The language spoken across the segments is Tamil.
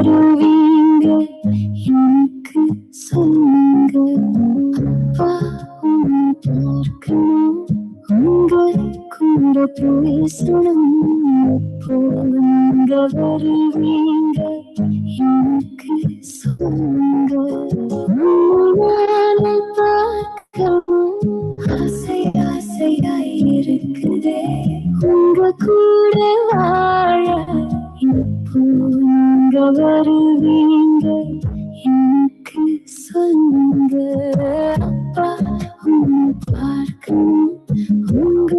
வருவீங்க எனக்கு சொல்லுங்க. அப்பா பார்க்கணும், உங்க கூட பேசணும். எப்போ நீங்க வருவீங்க எனக்கு சொல்லுங்க. உங்களை பார்க்கவும் ஆசை ஆசையாய் இருக்குதே, உங்க கூட வாழ. எப்போ நீங்க வருவீங்க எனக்கு சொல்லுங்க. அப்பா பார்க்கணும், உங்க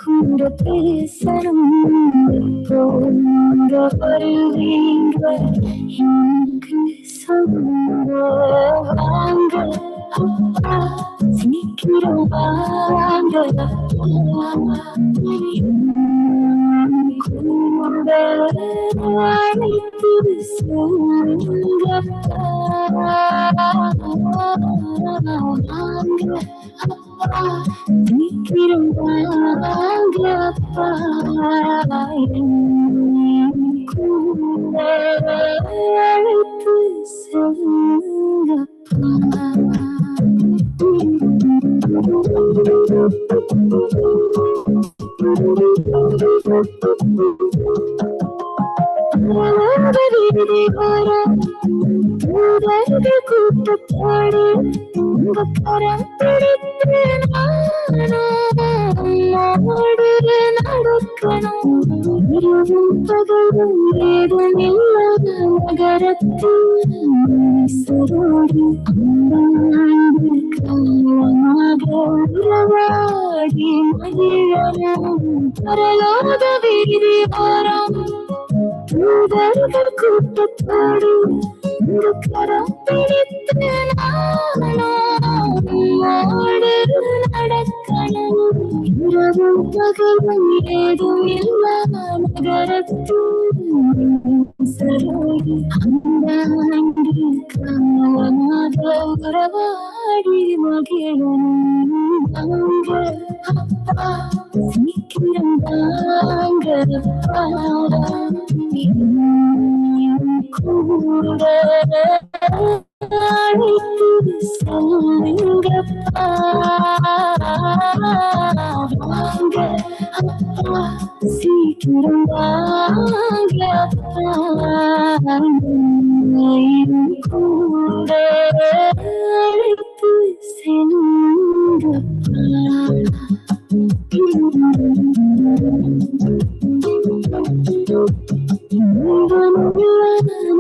கூட பேசணும். எப்போ நீங்க வருவீங்க எனக்கு சொல்லுங்க. வாங்க அப்பா, சீக்கிரம் வாங்க கூட அழைத்து செல்லுங்கப்பா. வாங்க அப்பா, சீக்கிரம் வாங்க அப்பா, கூட அழைத்து செல்லுங்கப்பா. கூட்டத்தோடு உங்க கரம் பிடித்து நானோடு நடக்கணும். இரவும் பகலும் ஏதும் இல்லாத நகரத்தில் சரோடு அம்பாண்டு காலமாக உறவாடி மகிழணும். பரலோக வீதி ஓரம் தூதர்கள் கூட்டத்தோடு உங்க கரம் பிடித்து நானோடு நடக்கணும். இரவும் பகலும் ஏதும் இல்லாத நகரத்தில் சரோடு அம்பாண்டு காலமாக உறவாடி மகிழணும். வாங்க அப்பா, சீக்கிரம் வாங்க அப்பா, கூட அழைத்து செல்லுங்கப்பா. வாங்க அப்பா, சீக்கிரம் வாங்க அப்பா, கூட அழைத்து செல்லுங்கப்பா.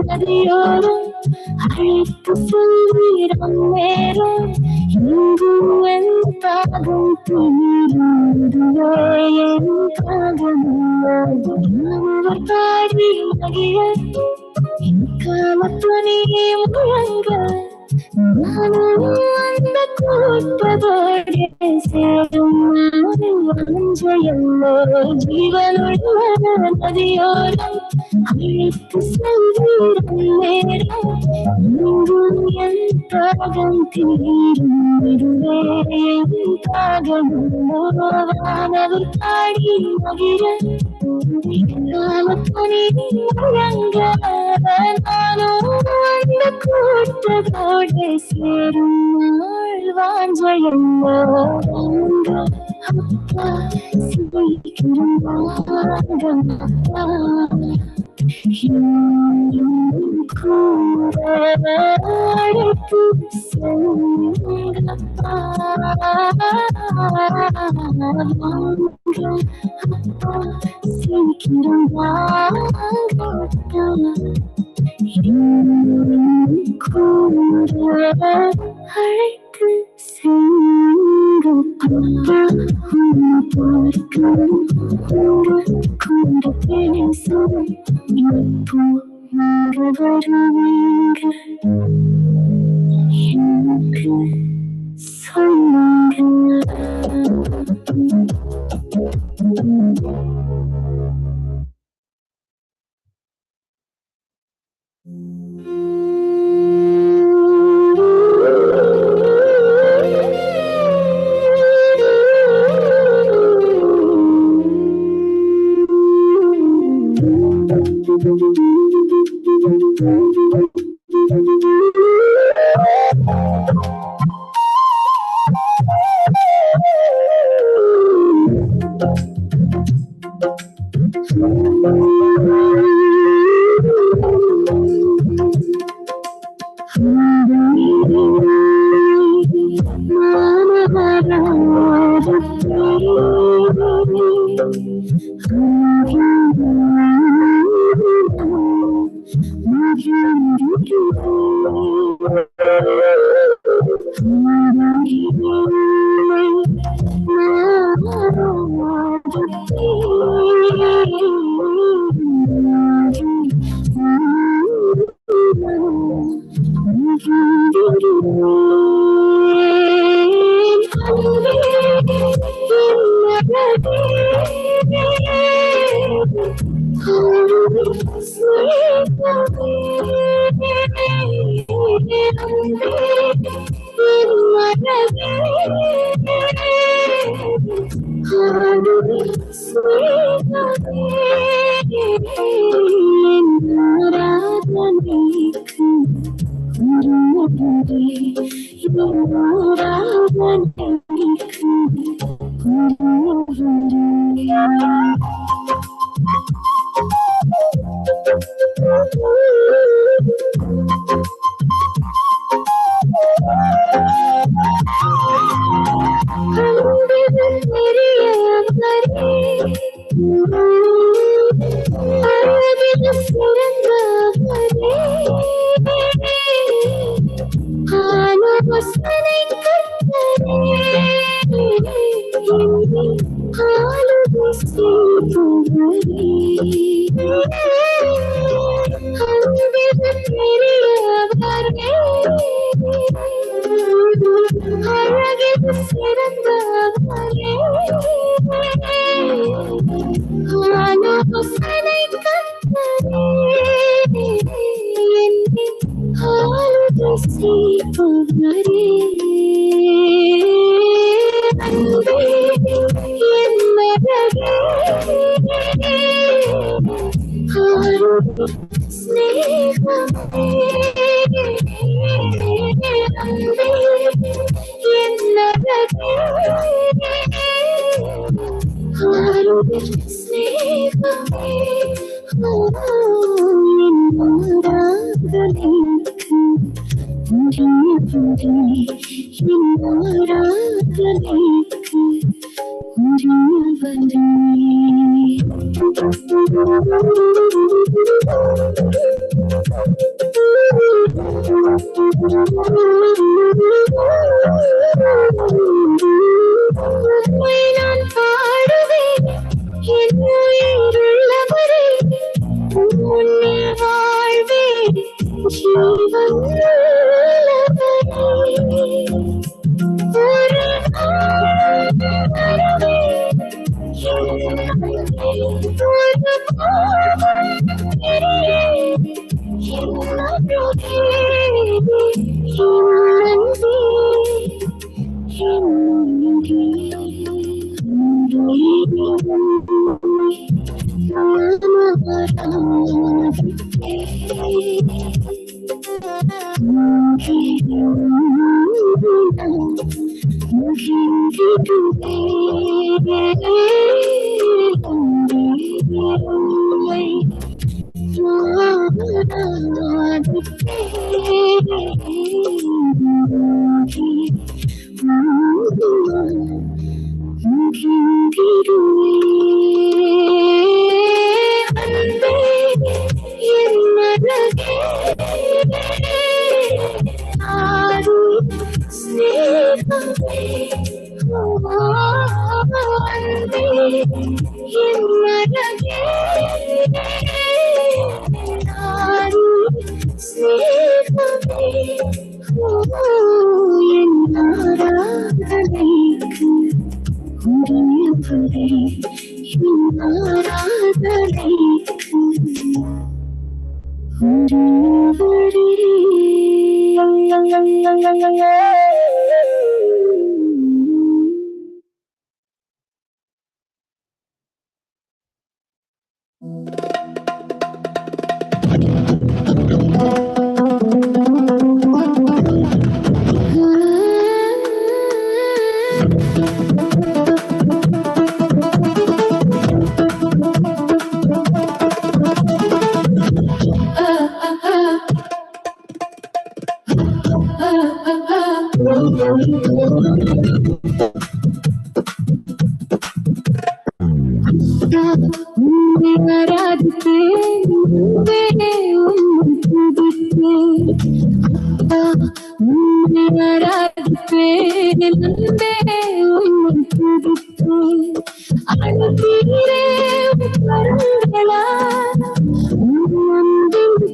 நதியோரம் அழைத்து சொல்லிடம் நேரம் எங்கும் என் தாகம் தீருவே. என் தாகம் பாடி மகிழ என் காமத்துணி முழங்க நானும் அந்த கூட்டத்தோடு சேரும். வாஞ்சையல்லோ ஜீவனுள்ள நதியோரம் அழைத்து செல்லிடம் நேரம் எங்கும் என் தாகம் தீருவே. என் தாகம் வானவர் பாடி மகிழ காமத்துணி முழங்க நானும் அந்த கூட்டத்தோடு சேரும். வாஞ்சையல்லோ அப்பா, சீக்கிரம் வாங்க அப்பா, கூட அழைத்து செல்லுங்கப்பா. வாங்க அப்பா, சீக்கிரம் வாங்க அப்பா, கூட அழைத்து செல்லுங்கப்பா. பார்க்கணும், உங்க கூட பேசணும். எப்போ நீங்க வருவீங்க எனக்கு சொல்லுங்க.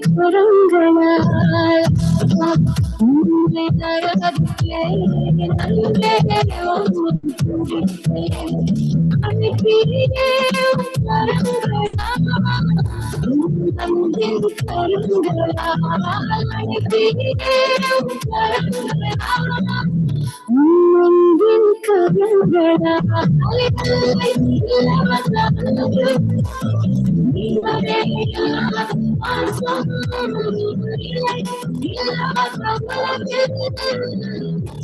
கரங்களால் உன்னை அழைக்கிறேன் அன்பே அழைக்கிறேன் கரங்களால் அன்பின் கரங்களால் அழைக்கிறேன் கரங்களால் அன்பின் கரங்களால்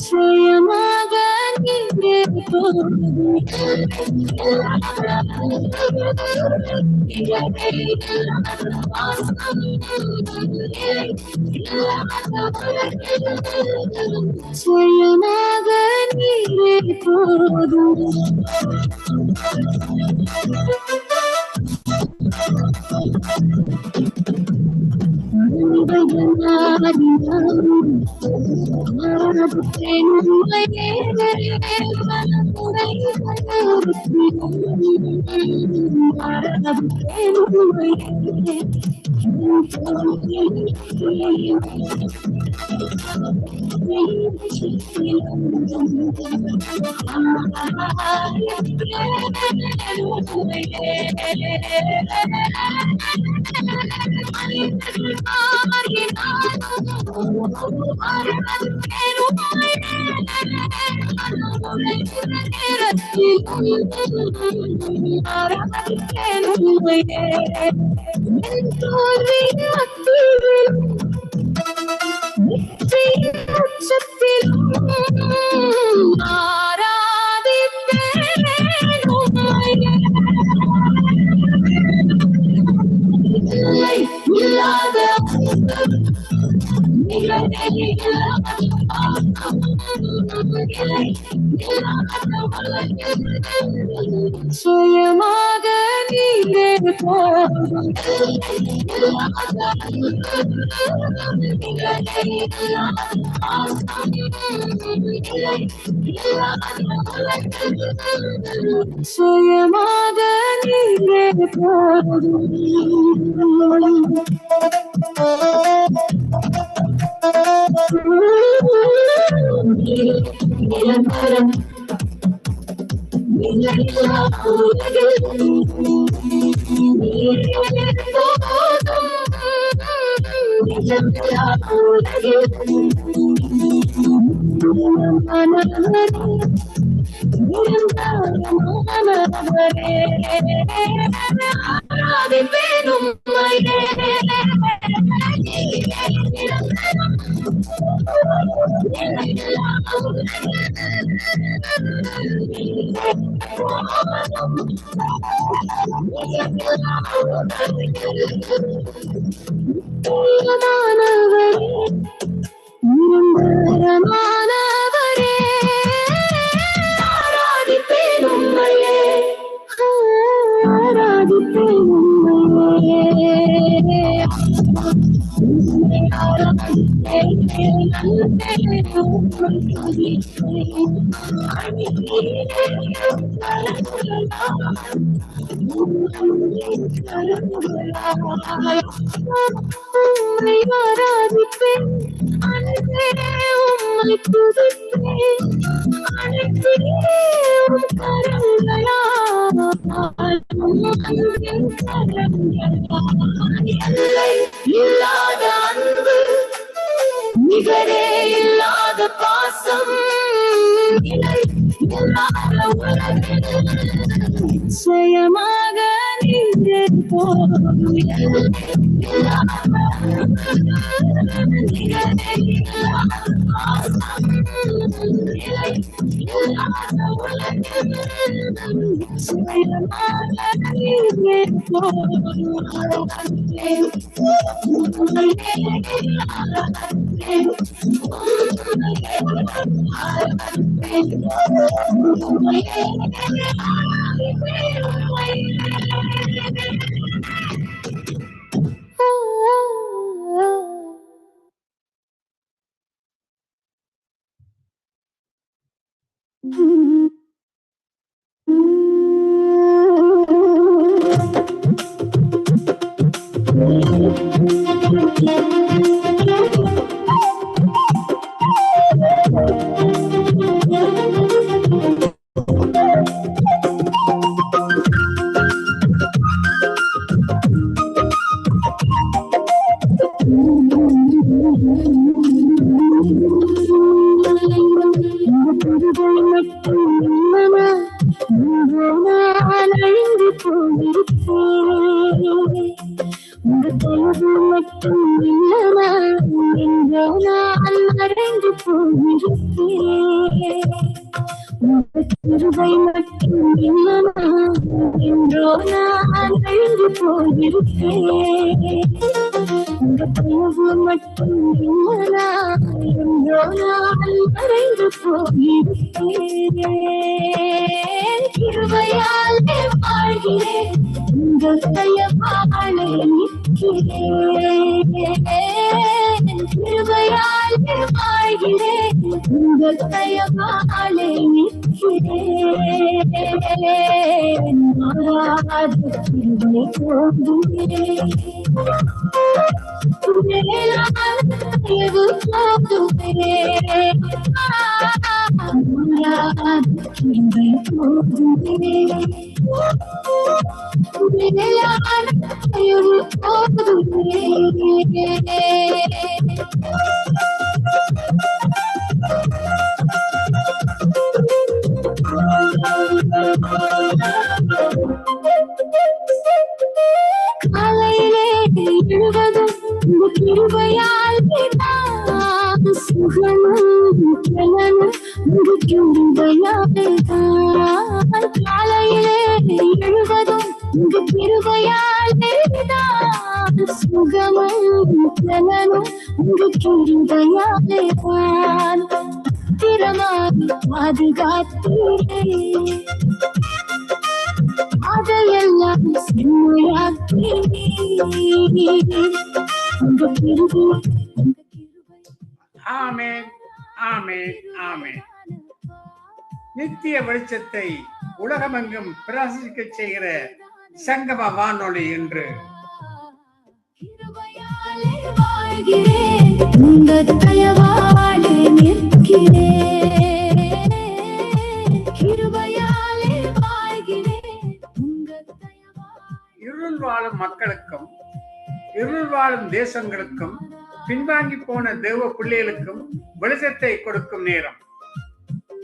சுயமாக நீரே சுயமாக நீரே போதும் சுயமாக நீரே போதும் சுயமாக நீரே போதும் நிரந்தரம் மாணவரே ஆராதிப்பேன் உம்மையே ஆராதிப்பேன் உம்மையே ஆராதிப்பேன் அன்பே உம்மை துதிப்பேன் அழைக்கிறேன் கரங்களால் அன்பின் கரங்களால் எல்லை இல்லாத அன்பு நிகரே இல்லாத பாசம் நிலை இல்லாத உலகில் சுயமாக நீரே போதும் அழிந்து போயிருப்பேன் உங்க தொழுது மட்டும் இல்லனா என்றோ நான் அடைந்து போயிருப்பேன் உங்க கிருபை மட்டும் இல்லனா என்றோ நான் அழிந்து போயிருப்பேன் உங்க தொழுது மட்டும் இல்லனா என்றோ நான் அடைந்து போயிருப்பேன் கிருபையாலே வாழ்கிறேன் உங்கள் தயவாலே நிற்கிறேன் கிருபையாலே வாழ்கிறேன் உங்கள் தயவாலே நிற்கிறேன் மாறாத கிருபை போதுமே மேலான தயவு போதுமே மாறாத கிருபை போதுமே மேலான தயவு போதுமே காலையிலே எழுவதும் உங்க கிருபையால் சுகமும் பலனும் உங்க கிருபையால் காலையிலே எழுவதும் உங்க கிருபையால் சுகமும் பலனும் உங்க கிருபையால் திறமாய் பாதுகாத்தீரே அதையெல்லாம் செம்மையாக்கி உங்க கிருபை ஆமென் ஆமென் ஆமென். நித்திய வெளிச்சத்தை உலகமெங்கும் பிரகாசிக்க செய்கிற சங்கம வானொலி என்று கிருபையாலே வாழ்கிறேன் உங்க தயவாலே நிற்கிறேன் கிருபையாலே வாழ்கிறேன் உங்க தயவாலே இருள் வாழும் மக்களுக்கும் இருள் வாழும் தேசங்களுக்கும் பின்வாங்கி போன தேவ பிள்ளைகளுக்கும் வெளிச்சத்தை கொடுக்கும் நேரம்.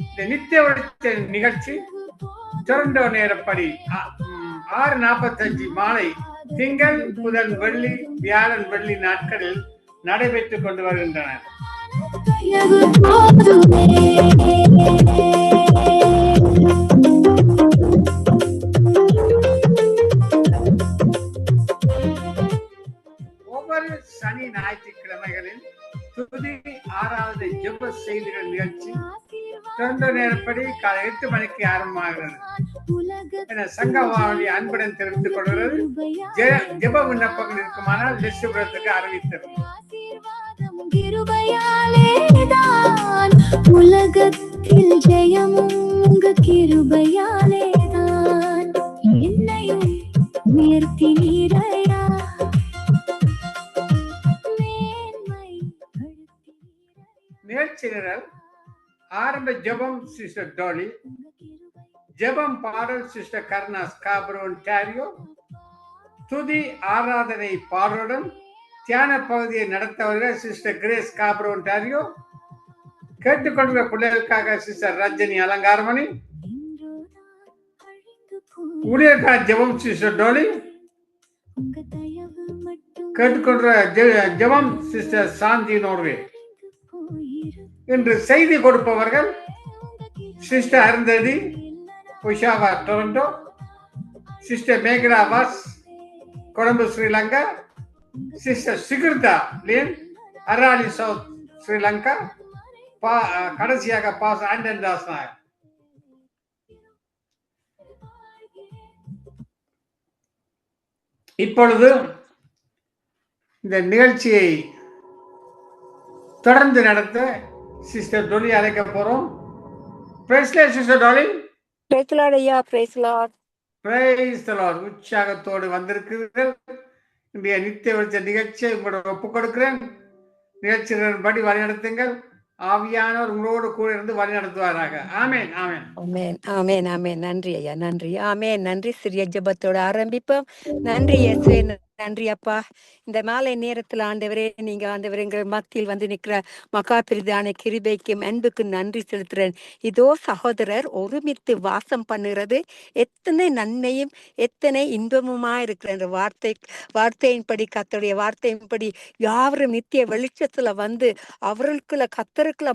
இந்த நித்திய வெளிச்ச நிகழ்ச்சி டொரண்டோ நேரப்படி 6:45 மாலை திங்கள் புதன் வெள்ளி வியாழன் வெள்ளி நாட்களில் நடைபெற்றுக் கொண்டு வருகின்றன. தயவு போதுமே ஒவ்வொரு சனி ஞாயிற்றுக்கிழமைகளில் துதி ஆறாவது ஜெப செய்திகள் நிகழ்ச்சி டொரண்டோ நேரப்படி காலை 8 மணிக்கு ஆரம்பமாகிறது என சங்க வானொலி அன்புடன் தெரிவித்துக் கொள்கிறது. ஜெப விண்ணப்பங்கள் இருக்குமானால் லிஸ்டுபுரத்துக்கு அறிவித்தது. கிருபையாலேதான் உலகத்தில் ஜெயமும் உங்க கிருபையாலேதான் என்னையும் உயர்த்தினீரையா நிகழ்ச்சி நிரல் ஆரம்ப ஜெபம் சிஸ்டர் டோலி, ஜெபம் பாடல் சிஸ்டர் கர்ணா ஸ்காப்ரோ ஒன்டாரியோ, துதி ஆராதனை பாடலுடன் தியான பகுதியை நடத்தவர்கள் சிஸ்டர் கிரேஸ் ஸ்காப்ரோ ஒன்டாரியோ, கேட்டுக்கொண்ட பிள்ளைகளுக்காக சிஸ்டர் ரஜினி அலங்காரமணி, ஊழியர்கால ஜெபம் சிஸ்டர் டோலி, கேட்டுக்கொண்ட ஜெபம் சிஸ்டர் சாந்தி நோர்வே. இன்று செய்தி கொடுப்பவர்கள் sister Arundhati Oshawa Toronto, sister Mekala வாஸ் கொழும்பு ஸ்ரீலங்கா, சிஸ்டர் சிகிர்தா லியன் அராலி சவுத் ஸ்ரீலங்கா, கடைசியாக பாஸ் ஆண்டன் தாஸ் நாயர். இப்பொழுது இந்த நிகழ்ச்சியை தொடர்ந்து நடத்த சிஸ்டர் டொலி அழைக்க போறோம். Praise Lord sister Dolly. Praise lord ஐயா, praise lord. Praise the lord. உற்சாகத்தோடு வந்திருக்கிறீர்கள். இன்றைய நித்திய வெளிச்ச நிகழ்ச்சியை உங்களோட ஒப்புக் கொடுக்கிறேன். நிகழ்ச்சிகளின்படி வழிநடத்துங்கள். ஆவியானவர் உங்களோடு கூட இருந்து வழிநடத்துவாராக. ஆமேன், ஆமேன். ஆமென் ஆமென் ஆமென். நன்றி ஐயா, நன்றி. ஆமென். நன்றி. சிறிய ஜெபத்தோட ஆரம்பிப்போம். நன்றி இயேசுவே, நன்றி அப்பா. இந்த மாலை நேரத்தில் ஆண்டவரே, நீங்க ஆண்டவரே எங்கள் மத்தியில் வந்து நிற்கிற மகாபிரிதான கிருபைக்கும் அன்புக்கும் நன்றி செலுத்துறேன். இதோ சகோதரர் ஒருமித்து வாசம் பண்ணுகிறது எத்தனை நன்மையும் எத்தனை இன்பமுமா இருக்கிற அந்த வார்த்தையின்படி, கர்த்தருடைய வார்த்தையின்படி யாவரும் நித்திய வெளிச்சத்துல வந்து அவர்களுக்குள்ள கத்தருக்குள்ள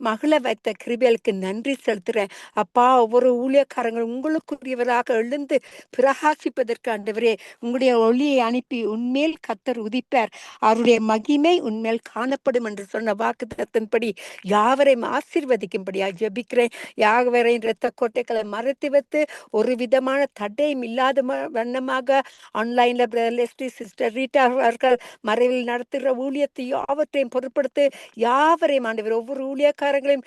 மகள வைத்த கிருபைகளுக்கு நன்றி செலுத்துறேன் அப்பா. ஒவ்வொரு ஊழியக்காரங்களும் உங்களுக்குரியவராக எழுந்து பிரகாசிப்பதற்கு ஆண்டவரே உங்களுடைய ஒளியை அனுப்பி உன்மேல் கத்தர் உதிப்பார், அவருடைய மகிமை உன்மேல் காணப்படும் என்று சொன்ன வாக்குத்தத்தின்படி யாவரையும் ஆசீர்வதிக்கும்படியா ஜெபிக்கிறேன். யாவரையும் இரத்த கோட்டைகளை மறைத்து வைத்து ஒரு விதமான தடையும் இல்லாத வண்ணமாக ஆன்லைன்ல பிரதர் சிஸ்டர் ரீட்டா அவர்கள் மறைவில் நடத்துகிற ஊழியத்தை யாவற்றையும் பொருட்படுத்தி யாவரையும் ஆண்டவர் ஒவ்வொரு ஊழியக்காரங்களையும்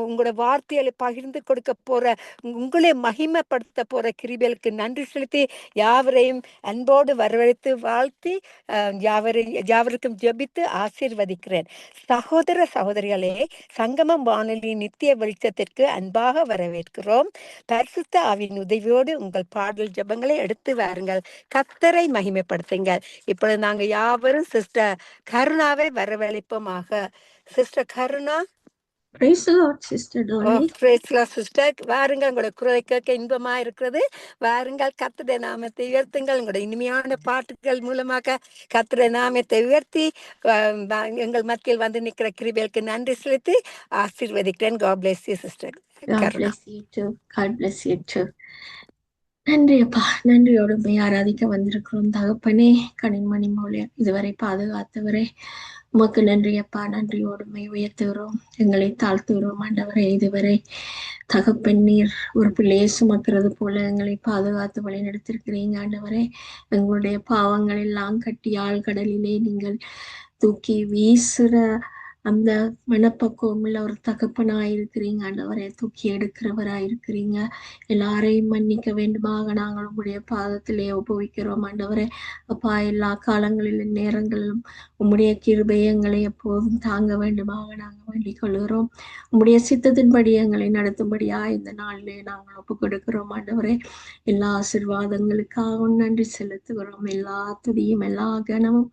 உங்களோட வார்த்தைகளை பகிர்ந்து கொடுக்க போற உங்களை மகிமைப்படுத்த போற கிருபைகளுக்கு நன்றி செலுத்தி யாவரையும் அன்போடு வரவழைத்து வாழ்த்தி யாவருக்கும் ஜெபித்து ஆசீர்வதிக்கிறேன். சகோதர சகோதரிகளே, சங்கமம் வானொலி நித்திய வெளிச்சத்திற்கு அன்பாக வரவேற்கிறோம். பரிசுத்த ஆவியின் உதவியோடு உங்கள் பாடல் ஜெபங்களை எடுத்து வாருங்கள், கர்த்தரை மகிமைப்படுத்துங்கள். இப்பொழுது நாங்க யாவரும் சிஸ்டர் கருணாவை வரவழைப்போமாக. Sister Karuna. Praise the Lord, Sister Dolly. Sister வாருங்கள், உங்களோட குரலை கேட்க இன்பமா இருக்கிறது. வாருங்கள், கர்த்தருடைய நாமத்தை உயர்த்துங்கள். உங்களோட இனிமையான பாட்டுகள் மூலமாக கர்த்தருடைய நாமத்தை உயர்த்தி எங்கள் மத்தியில் வந்து நிற்கிற கிருபைகளுக்கு நன்றி செலுத்தி ஆசீர்வதிக்கிறேன். God bless you, sister. God bless you too. God bless you too. நன்றி அப்பா, நன்றியோடு ஆராதிக்க வந்திருக்கிறோம் தகப்பனே. கனிமணி மூலியம் இதுவரை பாதுகாத்தவரே உமக்கு நன்றி அப்பா. நன்றியோடுமை உயர்த்துகிறோம், எங்களை தாழ்த்துகிறோம் ஆண்டவரே. இதுவரை தகப்பன் நீர் ஒரு பிள்ளையை சுமக்கிறது போல எங்களை பாதுகாத்து வழி நடத்திருக்கிறீங்க ஆண்டவரே. எங்களுடைய பாவங்கள் எல்லாம் கட்டி ஆழ்கடலிலே நீங்கள் தூக்கி வீசுற அந்த மனப்பக்குவம் உள்ள ஒரு தகப்பனாயிருக்கிறீங்க ஆண்டவரே. தூக்கி எடுக்கிறவராயிருக்கிறீங்க. எல்லாரையும் மன்னிக்க வேண்டுமாக நாங்கள் உங்களுடைய பாதத்திலே ஒப்புவிக்கிறோம் ஆண்டவரே. அப்பா, எல்லா காலங்களிலும் நேரங்களிலும் உம்முடைய கிருபை எங்களை எப்போதும் தாங்க வேண்டுமாக நாங்கள் வேண்டிக் கொள்கிறோம். உம்முடைய சித்தத்தின்படி எங்களை நடத்தும்படியா இந்த நாளிலே நாங்கள் ஒப்புக் கொடுக்கிறோம் ஆண்டவரே. எல்லா ஆசீர்வாதங்களுக்காகவும் நன்றி செலுத்துகிறோம். எல்லா துதியும் எல்லா கனமும்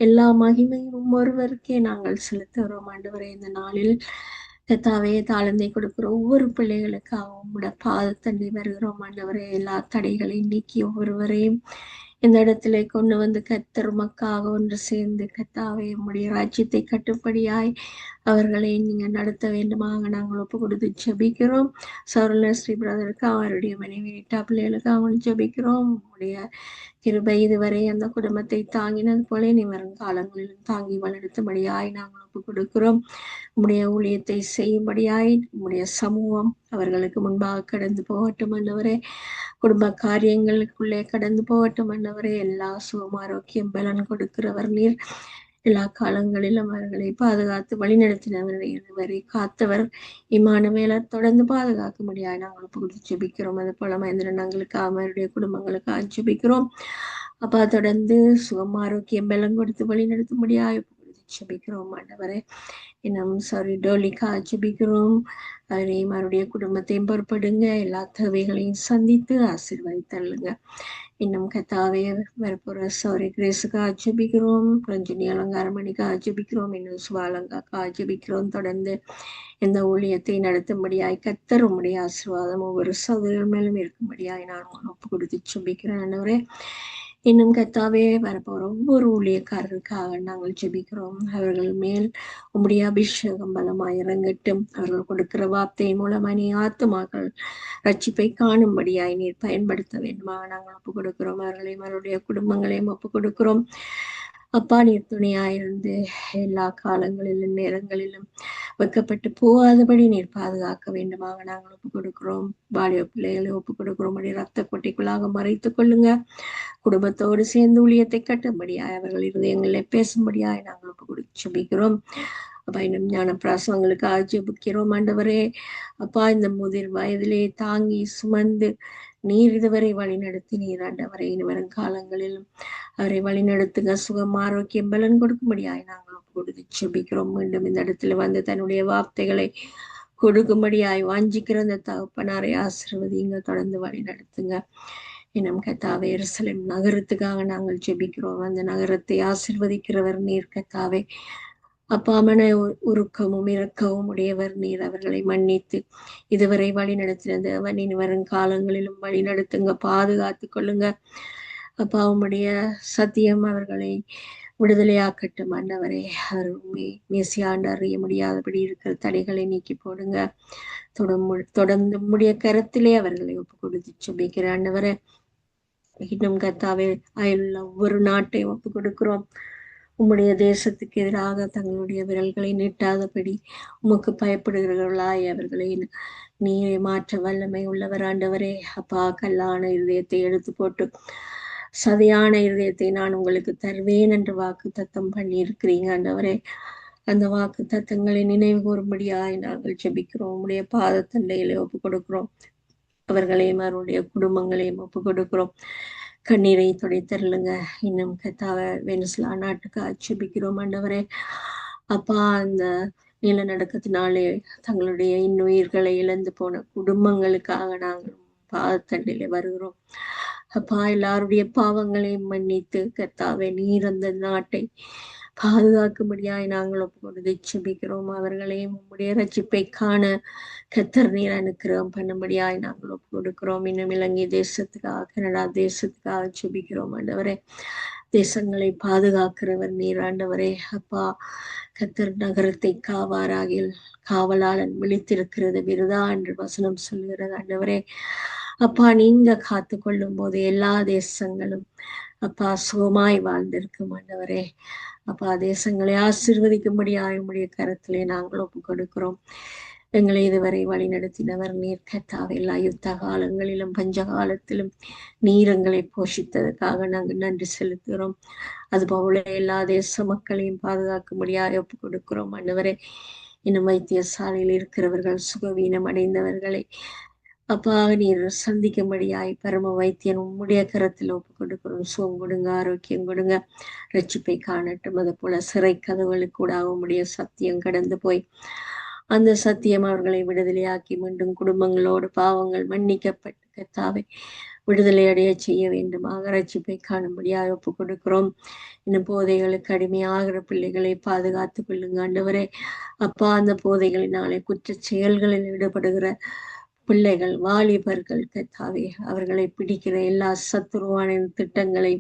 எல்லா மகிமையும் ஒருவருக்கே நாங்கள் செலுத்துகிறோம் ஆண்டவரே. இந்த நாளில் கர்த்தாவே, தாளந்தை கொடுக்கிற ஒவ்வொரு பிள்ளைகளுக்காகவும் உம்முடைய பாதத்தண்டி வருகிறோம் ஆண்டவரே. எல்லா தடைகளையும் நீக்கி ஒவ்வொருவரையும் இந்த இடத்துல கொண்டு வந்து கர்த்தர் உமக்காக ஒன்று சேர்ந்து கர்த்தாவே உம்முடைய ராஜ்யத்தை கட்டுப்படியாய் அவர்களை நீங்க நடத்த வேண்டுமாக நாங்கள் ஒப்பு கொடுத்து ஜெபிக்கிறோம். ஸ்ரீ பிரதருக்கு அவருடைய மனைவி பிள்ளைகளுக்கு அவங்க ஜெபிக்கிறோம். உம்முடைய கிருபை இதுவரை அந்த குடும்பத்தை தாங்கினது போல நீ வரும் காலங்களிலும் தாங்கி வளர்த்தும்படியாய் நாங்கள் ஒப்பு கொடுக்கிறோம். உம்முடைய ஊழியத்தை செய்யும்படியாய் உம்முடைய சமூகம் அவர்களுக்கு முன்பாக கடந்து போகட்டும் ஆண்டவரே. குடும்ப காரியங்களுக்குள்ளே கடந்து போகட்டும் ஆண்டவரே. எல்லா சுகம் ஆரோக்கியம் பலன் கொடுக்கிறவர் நீர். எல்லா காலங்களிலும் அவர்களை பாதுகாத்து வழிநடத்தினவரை இதுவரை காத்தவர் இம்மானுவேலர் தொடர்ந்து பாதுகாக்க முடியாது நாங்கள் ஒப்பு கொடுத்து ஜெபிக்கிறோம். அது போல மகேந்திரன் நாங்களுக்கு அவருடைய குடும்பங்களுக்காக ஜெபிக்கிறோம் அப்பா. தொடர்ந்து சுகம் ஆரோக்கியம் பலம் கொடுத்து வழி நடத்த முடியாது ஜெபிக்கிறோம் ஆண்டவரே. இன்னும் டோலிக்கா ஜெபிக்கிறோம். அவரையும் அவருடைய குடும்பத்தையும் பொறுப்படுங்க. எல்லா தேவைகளையும் சந்தித்து ஆசீர்வதித்தள்ளுங்க. இன்னும் கத்தாவே வரப்போற கிரேஸுக்கா ஜெபிக்கிறோம். ரஞ்சினி அலங்காரமணிக்கா ஜெபிக்கிறோம். இன்னும் சுவாலங்காக்கா ஜெபிக்கிறோம். தொடர்ந்து இந்த ஊழியத்தை நடத்தும்படியாய் கர்த்தர் உம்முடைய ஆசீர்வாதம் ஒவ்வொரு சகோதரர் மேலும் இருக்கும்படியாய் நான் ஒப்பு கொடுத்து ஜெபிக்கிறேன் ஆண்டவரே. இன்னும் கர்த்தாவே வரப்போற ஒவ்வொரு ஊழியக்காரருக்காக நாங்கள் ஜெபிக்கிறோம். அவர்கள் மேல் உம்முடைய அபிஷேகம் பலமாய் இறங்கட்டும். அவர்கள் கொடுக்கிற வார்த்தையின் மூலமா நீ ஆத்துமாக்கள் ரட்சிப்பை காணும்படியாய் நீர் பயன்படுத்த வேண்டுமா நாங்கள் ஒப்பு கொடுக்கிறோம். அவர்களையும் அவருடைய குடும்பங்களையும் ஒப்பு கொடுக்கிறோம் அப்பா. நீர் துணையாயிருந்து எல்லா காலங்களிலும் நேரங்களிலும் வைக்கப்பட்டு போகாதபடி நீர் பாதுகாக்க வேண்டுமாக நாங்கள் ஒப்பு கொடுக்கிறோம். பாலிய பிள்ளைகளை ஒப்பு கொடுக்கிறோம். ரத்த கொட்டைக்குள்ளாக மறைத்துக் கொள்ளுங்க. குடும்பத்தோடு சேர்ந்து ஊழியத்தை கட்டும்படியாய் அவர்கள் இருதயங்களை பேசும்படியாய் நாங்கள் ஒப்பு கொடுத்து ஜெபிக்கிறோம் அப்பா. இன்னும் ஞான பிரசவங்களுக்கு ஜெபிக்கிறோம் ஆண்டவரே. அப்பா, இந்த முதிர் வயதிலே தாங்கி சுமந்து நீர் இதுவரை வழி நடத்தி நீர் ஆண்டவரை இனி வரும் காலங்களிலும் அவரை வழி நடத்துங்க, சுகம் ஆரோக்கியம் பலன் கொடுக்கும்படியாய் நாங்கள் கொடுத்து செபிக்கிறோம். மீண்டும் இந்த இடத்துல வந்து தன்னுடைய வார்த்தைகளை கொடுக்கும்படியாய் வாஞ்சிக்கிற அந்த தகப்பனாரை ஆசீர்வதிங்க, தொடர்ந்து வழி நடத்துங்க. இன்னும் கத்தாவே எருசலேம் நகரத்துக்காக நாங்கள் ஜெபிக்கிறோம். அந்த நகரத்தை ஆசீர்வதிக்கிறவர் நீர் கத்தாவே. அப்பா மன உருக்கமும் இரக்கவும் உடையவர் நீர். அவர்களை மன்னித்து இதுவரை வழி நடத்தினது அவன் இனி வரும் காலங்களிலும் வழி நடத்துங்க, பாதுகாத்து கொள்ளுங்க. அப்பா உம்முடைய சத்தியம் அவர்களை விடுதலையாக்கட்டும் ஆண்டவரே. அவர் மேசியாண்டு அறிய முடியாதபடி இருக்கிற தடைகளை நீக்கி போடுங்க. தொடர்ந்து உம்முடைய கரத்திலே அவர்களை ஒப்பு கொடுத்து செபிக்கிற ஆண்டவரே. இன்னும் கத்தாவே அயலுள்ள ஒவ்வொரு நாட்டையும் ஒப்பு கொடுக்கிறோம். உம்முடைய தேசத்துக்கு எதிராக தங்களுடைய விரல்களை நீட்டாதபடி உமக்கு பயப்படுகிறவர்களாய் அவர்களை நீரை மாற்ற வல்லமை உள்ளவர் ஆண்டவரே. அப்பா கல்லான இருதயத்தை எடுத்து போட்டு சதையான இருதயத்தை நான் உங்களுக்கு தருவேன் என்று வாக்கு தத்தம் பண்ணி இருக்கிறீங்க ஆண்டவரே. அந்த வாக்கு தத்தங்களை நினைவு கூறும்படியாய் நாங்கள் ஜெபிக்கிறோம். உம்முடைய பாதத்தண்டையிலே ஒப்பு கொடுக்கிறோம். அவர்களையும் அவருடைய குடும்பங்களையும் ஒப்பு கொடுக்கிறோம். கண்ணீரை துடைத்தருளுங்க. இன்னும் கத்தாவ வெனிசுலா நாட்டுக்கு ஆட்சேபிக்கிறோம் ஆண்டவரே. அப்பா அந்த நிலநடுக்கத்தினாலே தங்களுடைய இன்னுயிர்களை இழந்து போன குடும்பங்களுக்காக நாங்கள் பாதத்தண்டிலே வருகிறோம். அப்பா எல்லாருடைய பாவங்களையும் மன்னித்து கத்தாவே நீர் அந்த நாட்டை பாதுகாக்கும்படியாய் நாங்கள் ஒப்பு கொடுத்து செபிக்கிறோம். அவர்களையும் உம்முடைய ரட்சிப்பை காண கத்தர் நீர் அனுக்கிரகம் பண்ணும்படியாய் நாங்கள் ஒப்பு கொடுக்கிறோம். இன்னும் இலங்கை தேசத்துக்காக, கனடா தேசத்துக்காக செபிக்கிறோம் ஆண்டவரே. தேசங்களை பாதுகாக்கிறவர் நீர் ஆண்டவரே. அப்பா கத்தர் நகரத்தை காவாராகில் காவலாளன் விழித்திருக்கிறது விருதா என்று வசனம் சொல்லுகிறது ஆண்டவரே. அப்பா நீங்க காத்து கொள்ளும் போது எல்லா தேசங்களும் அப்பா சுகமாய் வாழ்ந்திருக்கும் ஆண்டவரே. அப்பா தேசங்களை ஆசீர்வதிக்கும்படியாய் உம்முடைய கரத்திலே நாங்கள் ஒப்பு கொடுக்கிறோம். எங்களை இதுவரை வழி நடத்தினவர் நீர் கத்தாவே. எல்லா யுத்த காலங்களிலும் பஞ்ச காலத்திலும் நீர் எங்களை போஷித்ததற்காக நாங்கள் நன்றி செலுத்துகிறோம். அதுபோல எல்லா தேச மக்களையும் பாதுகாக்கும்படியாய் ஒப்பு கொடுக்கிறோம் ஆண்டவரே. இன்னும் வைத்தியசாலையில் இருக்கிறவர்கள், சுகவீனம் அடைந்தவர்களை அப்பா நீர் சந்திக்கும்படியாய் பரம வைத்தியன் உம்முடைய கரத்தில் ஒப்பு கொடுக்கிறோம். சுகம் கொடுங்க, ஆரோக்கியம் கொடுங்க, ரட்சிப்பை காணட்டும். அது போல சிறை கதவுகளுக்கு கூட உம்முடைய சத்தியம் கடந்து போய் அந்த சத்தியம் அவர்களை விடுதலையாக்கி மீண்டும் குடும்பங்களோடு பாவங்கள் மன்னிக்கப்பட்டு கத்தாவை விடுதலை அடைய செய்ய வேண்டுமாக ரட்சிப்பை காணும்படியாக ஒப்பு கொடுக்கிறோம். இன்னும் போதைகளுக்கு அடிமையாகிற பிள்ளைகளை பாதுகாத்து கொள்ளுங்க ஆண்டவரே. அப்பா அந்த போதைகளினாலே குற்ற செயல்களில் ஈடுபடுகிற பிள்ளைகள், வாலிபர்கள் கத்தாவே அவர்களை பிடிக்கிற எல்லா சத்துருவான திட்டங்களை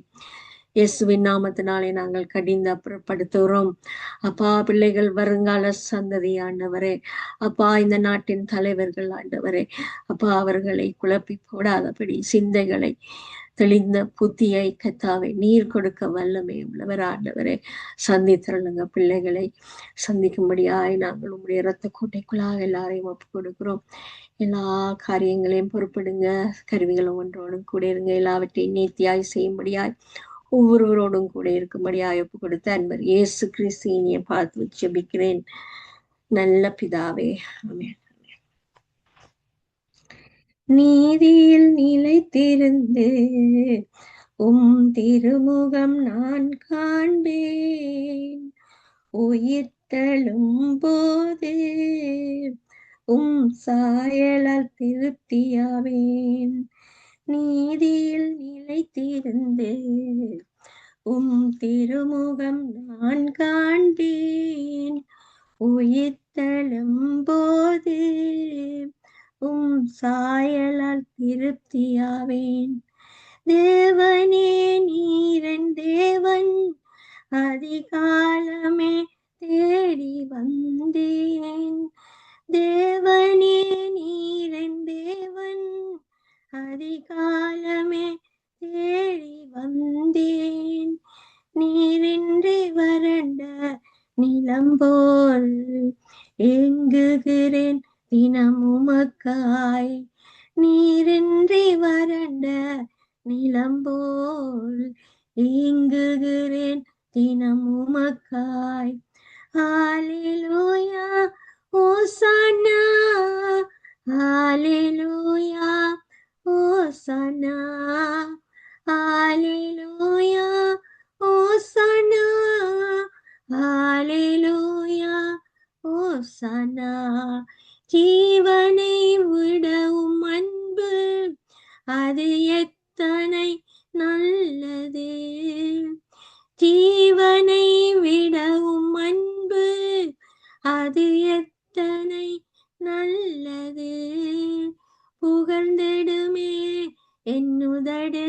இயேசுவின் நாமத்தினாலே நாங்கள் கடிந்து அப்புறப்படுத்துகிறோம். அப்பா பிள்ளைகள் வருங்கால சந்ததி ஆண்டவரே. அப்பா இந்த நாட்டின் தலைவர்கள் ஆண்டவரே. அப்பா அவர்களை குழப்பி போடாதபடி சிந்தைகளை தெளிந்த புத்தியை கத்தாவை நீர் கொடுக்க வல்லமை உள்ளவர் ஆண்டவரே. சந்தித்தருளுங்க. பிள்ளைகளை சந்திக்கும்படியாய் நாங்கள் உங்களுடைய இரத்த கோட்டைக்குள்ளாக எல்லாரையும் ஒப்பு கொடுக்கிறோம். எல்லா காரியங்களையும் பொறுப்படுங்க. கருவிகளும் ஒன்றோடும் கூட இருங்க. எல்லாவற்றையும் நேர்த்தியாய் செய்யும்படியாய் ஒவ்வொருவரோடும் கூட இருக்கும்படியாய் ஒப்பு கொடுத்த அன்பர் இயேசு கிறிஸ்து இனிய பார்த்து ஜெபிக்கிறேன் நல்ல பிதாவே, ஆமென். நீதியில் நிலைத்திருந்து திருமுகம் நான் காண்பேன். உயிர்த்தெழும் போது சாயலால் திருப்தியாவேன். நீதியில் நிலைத்திருந்து திருமுகம் நான் காண்பேன். உயிர்த்தெழும் போது சாயலால் திருப்தியாவேன். தேவனே நீரன் தேவன், அதிகாலமே தேடி வந்தேன். தேவனே நீரன் தேவன், அதிகாலமே தேடி வந்தேன். நீரின்றி வறண்ட நிலம் போல் ஏங்குகிறேன் தினம் உமக்காய். நீரின்றி வறண்ட நிலம் போல் ஏங்குகிறேன் தினம் உமக்காய். ஹல்லேலூயா ஓசானா, ஹல்லேலூயா ஓசனா ஹalleluya ஓசனா ஹalleluya ஓசனா ஜீவனை விடவும் அன்பு அது எத்தனை நல்லது ஜீவனை விடவும் அன்பு அது எத்தனை நல்லது புகழ்ந்திடுமே என்னுதடு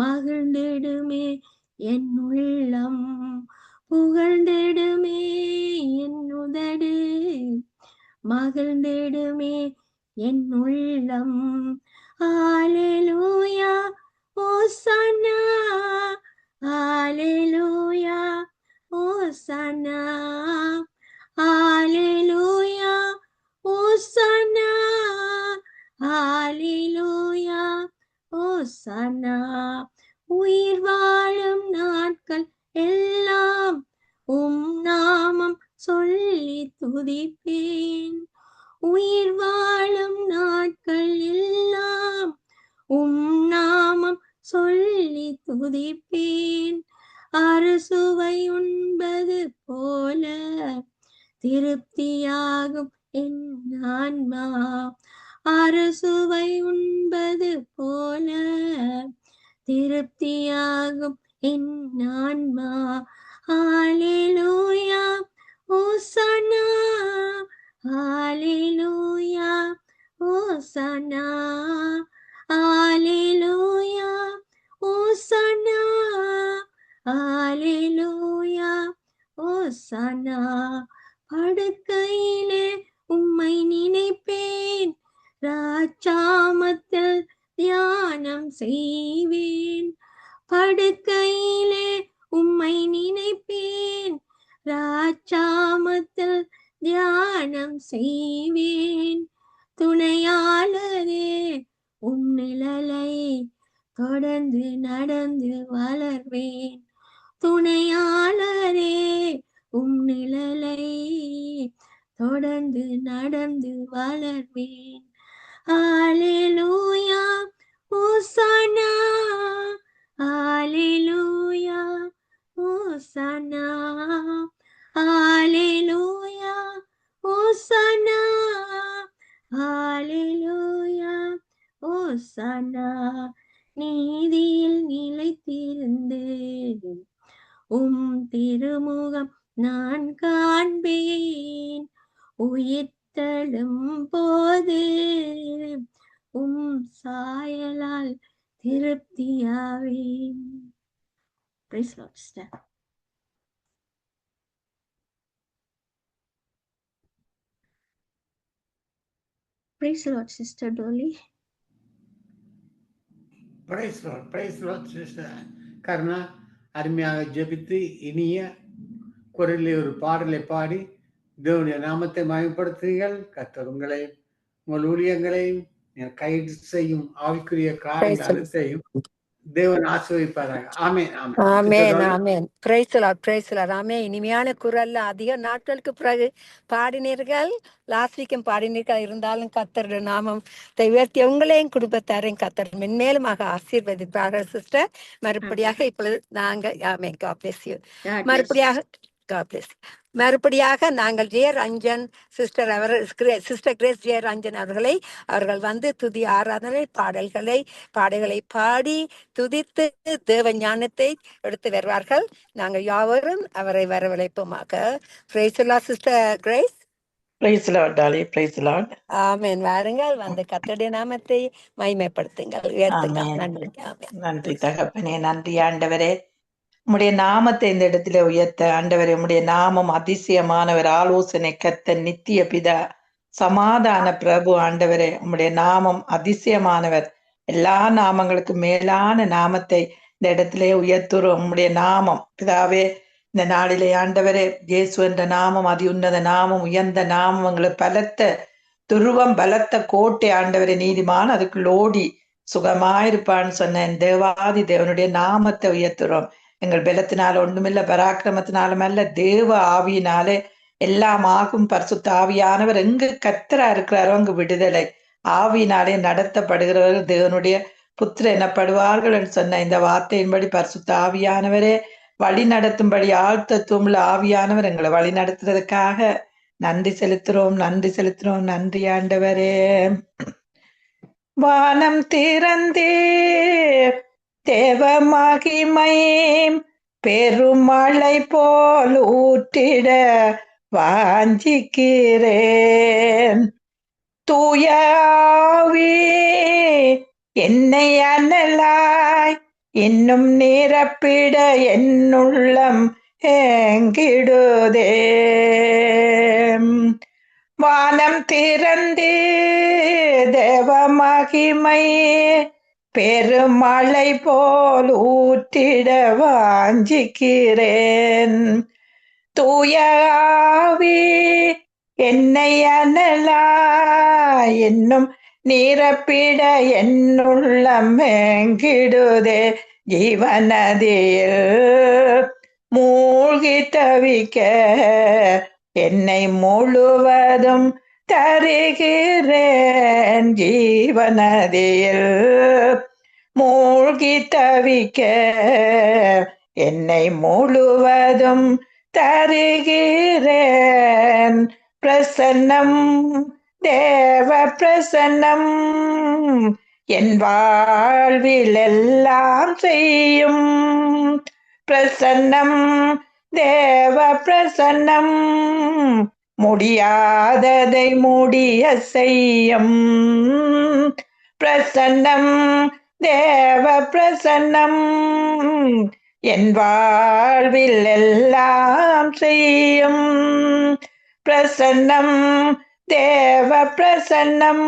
மகிழ்ந்திடுமே என் உள்ளம் புகழ்ந்திடுமே என்னுதடு மகிழ்ந்திடுமே என் உள்ளம் ஹalleluya ஓசனா ஹalleluya ஓசனா ஹalleluya ஓசனா ஹalleluya ஓசனா உயிர் வாழும் நாட்கள் எல்லாம் நாமம் சொல்லி துதிப்பேன் உயிர் வாழும் நாட்கள் எல்லாம் நாமம் சொல்லி துதிப்பேன் அறுசுவை உண்பது போல திருப்தியாகும் என் ஆன்மா அறுசுவை உண்பது போல திருப்தியாகும் என் ஆன்மா ஹalleluya ஓசனா ஹalleluya ஓசனா ஹalleluya ஓசனா ஹalleluya ஓசனா படுக்கையிலே உம்மை நினைப்பேன் ராஜாமத்தில் தியானம் செய்வேன் படுக்கையிலே உம்மை நினைப்பேன் ராஜாமத்தில் தியானம் செய்வேன் துணையாளரே உம் நிழலை தொடர்ந்து நடந்து வளர்வேன் துணையாளரே உம் நிழலை தொடர்ந்து நடந்து வளர்வேன் ஹalleluya ஓசனா ஹalleluya ஓசனா ஹalleluya ஓசனா ஹalleluya ஓசனா நீதியில் நிலைத்திருந்து உம் திருமுகம் நான் காண்பேன் உயிர்த்தெழும் போது உம் சாயலால் திருப்தியாவேன். Praise Lord, sister. Praise Lord, sister Dolly. Praise Lord sister Karuna அருமையாக ஜெபித்து இனிய குரலில் ஒரு பாடலை பாடி தேவனுடைய நாமத்தை மயப்படுத்துங்கள். கர்த்தர் உங்களை உங்கள் ஊழியங்களையும் கைது செய்யும் ஆவிக்குரிய காரியங்கள் அனைத்தையும் தேவன் ஆசீர்வதிப்பாராக. ஆமென் ஆமென் ஆமென். Praise the lord, praise the lord. ஆமென். இனிமையான குரல்ல அதிக நாட்களுக்கு பிறகு பாடினீர்கள். லாஸ்ட் வீக்கும் பாடினீர்கள். இருந்தாலும் கர்த்தருடைய நாமம் உயர்த்தி உங்களையும் குடும்பத்தாரையும் கர்த்தர் மென்மேலுமாக ஆசீர்வதிப்பார்கள் சிஸ்டர். மறுபடியாக இப்பொழுது நாங்கள் ஆமென். God bless you. மறுபடியாக God bless you. மறுபடியாக நாங்கள் Jayaranjan sister sister grace Jayaranjan அவர்கள் வந்து துதி ஆராதனை பாடல்களை பாடி துதித்து தேவ ஞானத்தை எடுத்து வருவார்கள். நாங்கள் யாவரும் அவரை வரவழைப்போமாக. Praise the Lord, sister grace. Praise the Lord, Dolly. Praise the Lord. ஆமென். வாருங்கள், வந்து கர்த்தருடைய நாமத்தை மகிமைப்படுத்துங்கள், உயர்த்துங்கள். நன்றி. ஆமென். நன்றி தகப்பனே, நன்றி ஆண்டவரே. உம்முடைய நாமத்தை இந்த இடத்துல உயர்த்த ஆண்டவரே, உம்முடைய நாமம் அதிசயமானவர், ஆலோசனை கர்த்தர், நித்திய பிதா, சமாதான பிரபு. ஆண்டவரே, உம்முடைய நாமம் அதிசயமானவர். எல்லா நாமங்களுக்கு மேலான நாமத்தை இந்த இடத்திலே உயர்த்துறோம். உம்முடைய நாமம் பிதாவே, இந்த நாளிலே ஆண்டவரே, இயேசு என்ற நாமம் அதி உன்னத நாமம், உயர்ந்த நாமம், எங்களுக்கு பலத்த துருவம், பலத்த கோட்டை. ஆண்டவரே, நீதிமான் அதுக்குள் ஓடி சுகமாயிருப்பான்னு சொன்ன தேவாதி தேவனுடைய நாமத்தை உயர்த்துறோம். எங்கள் பலத்தினால ஒண்ணுமில்ல, பராக்கிரமத்தினாலும் அல்ல, தேவ ஆவியினாலே எல்லாம் ஆகும். பரிசுத்த ஆவியானவர் எங்கு கர்த்தரா இருக்கிறாரோ அங்கு விடுதலை. ஆவியினாலே நடத்தப்படுகிறவர்கள் தேவனுடைய புத்திர எனப்படுவார்கள் என்று சொன்ன இந்த வார்த்தையின்படி பரிசுத்த ஆவியானவரே வழி நடத்தும்படி ஆழ்த்தத்துவமுள்ள ஆவியானவர் எங்களை வழி நடத்துறதுக்காக நன்றி செலுத்துறோம், நன்றி செலுத்துறோம். நன்றி ஆண்டவரே. வானம் திறந்தே தேவ மகிமை பெருமழை போல் ஊற்றிட வாஞ்சிக்கிறேன். தூய ஆவி என்னை அனலாய் இன்னும் நிரப்பிட என்னுள்ளம் ஏங்கிடுதே. வானம் திறந்தே தேவ மகிமை பெருமழை போல் ஊற்றிட வாஞ்சிக்கிறேன். தூய ஆவி என்னை அனலாய் என்னும் நிரப்பிட என்னுள்ளம் ஏங்கிடுதே. ஜீவநதியில் மூழ்கி தவிக்க என்னை முழுவதும் தருகிறேன். ஜீவநதியில் மூழ்கி தவிக்க என்னை முழுவதும் தருகிறேன். பிரசன்னம் தேவ பிரசன்னம் என் வாழ்வில் எல்லாம் செய்யும். பிரசன்னம் தேவ பிரசன்னம் முடியாததை முடிய செய்யும். பிரசன்னம் தேவ பிரசன்னம் என் வாழ்வில் எல்லாம் செய்யும். பிரசன்னம் தேவ பிரசன்னம்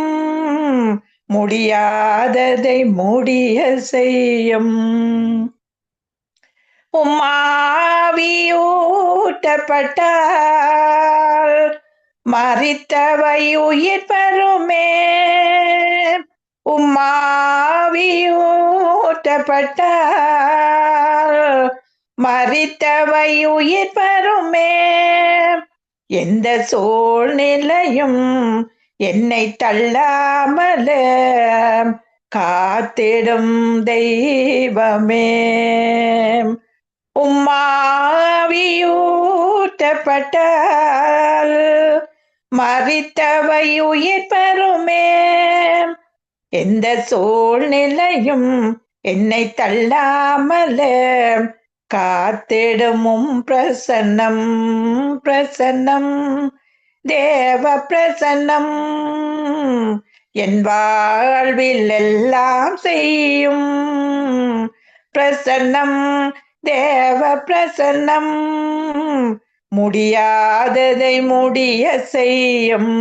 முடியாததை முடிய செய்யும். உம்மாவியூட்டப்பட்டால் மரித்தவை உயிர் பெறுமே. உம்மாவியூட்டப்பட்டால் மரித்தவை உயிர் பெறுமே. எந்த சூழ்நிலையும் என்னை தள்ளாமலே காத்திடும் தெய்வமே. உம்மாவியூட்டப்பட்டால் மரித்தவை உயிர் பெறுமே. எந்த சூழ்நிலையும் என்னை தள்ளாமலே காத்திடும் பிரசன்னம். பிரசன்னம் தேவ பிரசன்னம் என் வாழ்வில் எல்லாம் செய்யும். பிரசன்னம் தேவ பிரசன்னம் முடியாததை முடிய செய்யும்.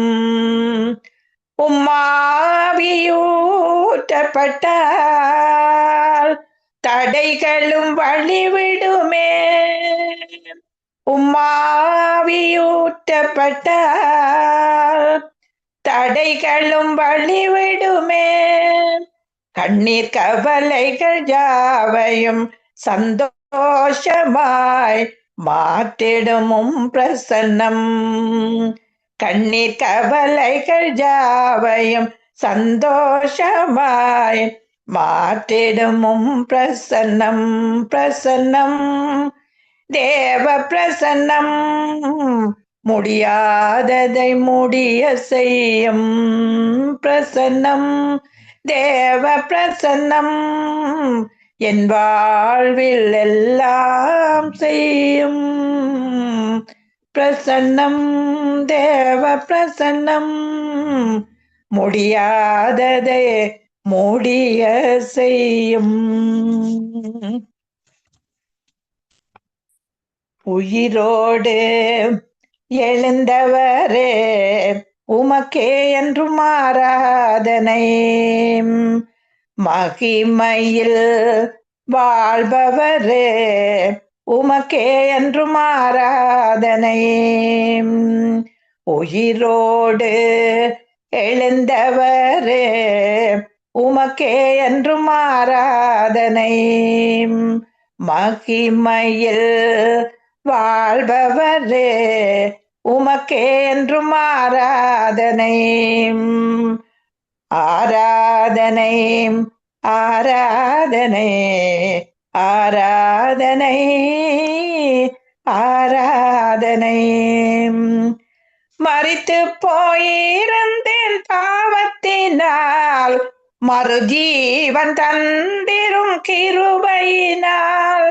உம்மாவியூட்டப்பட்டால் தடைகளும் வழிவிடுமே. உம்மாவியூட்டப்பட்டால் தடைகளும் வழிவிடுமே. கண்ணீர் கவலைகள் யாவையும் சந்தோஷமாய் மாற்றிடும் பிரசன்னம். கண்ணீர் கவலைகள் யாவையும் சந்தோஷமாய் மாற்றிடும் பிரசன்னம். பிரசன்னம் தேவ பிரசன்னம் முடியாததை முடிய செய்யும். பிரசன்னம் தேவ பிரசன்னம் என் வாழ்வில் எல்லாம் செய்யும். பிரசன்னம் தேவ பிரசன்னம் முடியாததை முடிய செய்யும். உயிரோடு எழுந்தவரே உமக்கே என்றும் ஆராதனை. மகிமையில் வாழ்பவரே உமக்கே என்றும் ஆராதனை. உயிரோடு எழுந்தவரே உமக்கே என்றும் ஆராதனை. மகிமையில் வாழ்பவரே உமக்கே என்றும் ஆராதனை. ஆராதனை ஆராதனை ஆராதனை ஆராதனை. மரித்து போயிருந்தேன் பாவத்தினால், மறுஜீவன் தந்திரும் கிருபையினால்.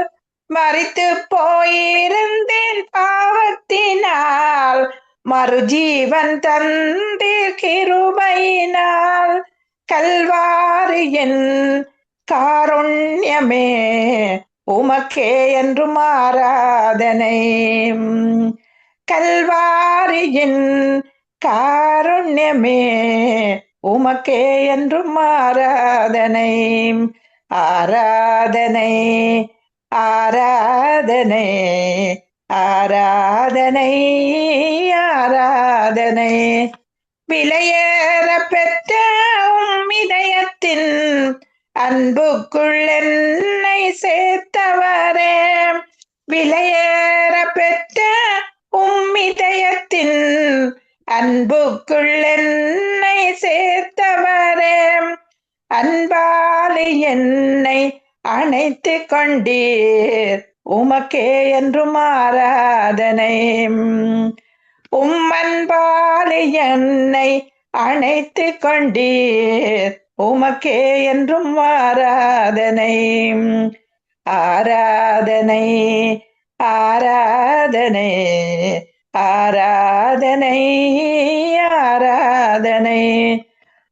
மரித்து போயிருந்தேன் பாவத்தினால், மறுஜீவன் தந்தீர் கிருபையினால். கல்வாரியின் காருண்யமே உமக்கே என்றும் ஆராதனை. கல்வாரியின் காருண்யமே உமக்கே என்றும் ஆராதனை. ஆராதனை ஆராதனை ஆராதனை ஆராதனை. விலையேற பெற்ற உம் இதயத்தின் அன்புக்குள் என்னை சேர்த்தவரே. விலையேற பெற்ற உம் இதயத்தின் அன்புக்குள் என்னை சேர்த்தவரே. அன்பாலி என்னை அணைத்து கொண்டீர், உமக்கே என்றும் ஆராதனை. அன்பாலி என்னை அணைத்து கொண்டீர், உமக்கே என்றும் ஆராதனை. ஆராதனை ஆராதனை ஆராதனை ஆராதனை.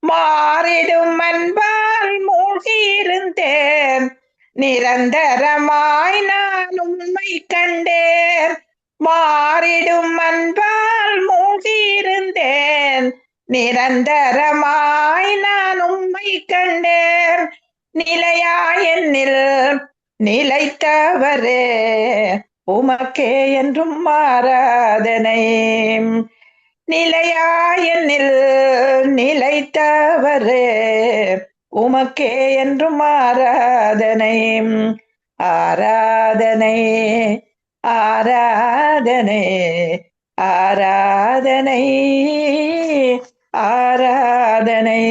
மாறிடும் அன்பால் மூழ்கியிருந்தேன், நிரந்தரமாய் நான் உண்மை கண்டேன். மாறிடும் அன்பால் மூழ்கியிருந்தேன், நிரந்தரமாய் நான் உண்மை கண்டேன். நிலையாய் என்னில் நிலைத்தவரே, உமக்கே என்றும் ஆராதனை. நிலையாய் என்னில் நிலைத்தவரே, உமக்கே என்றும் ஆராதனை. ஆராதனை ஆராதனை ஆராதனை ஆராதனை.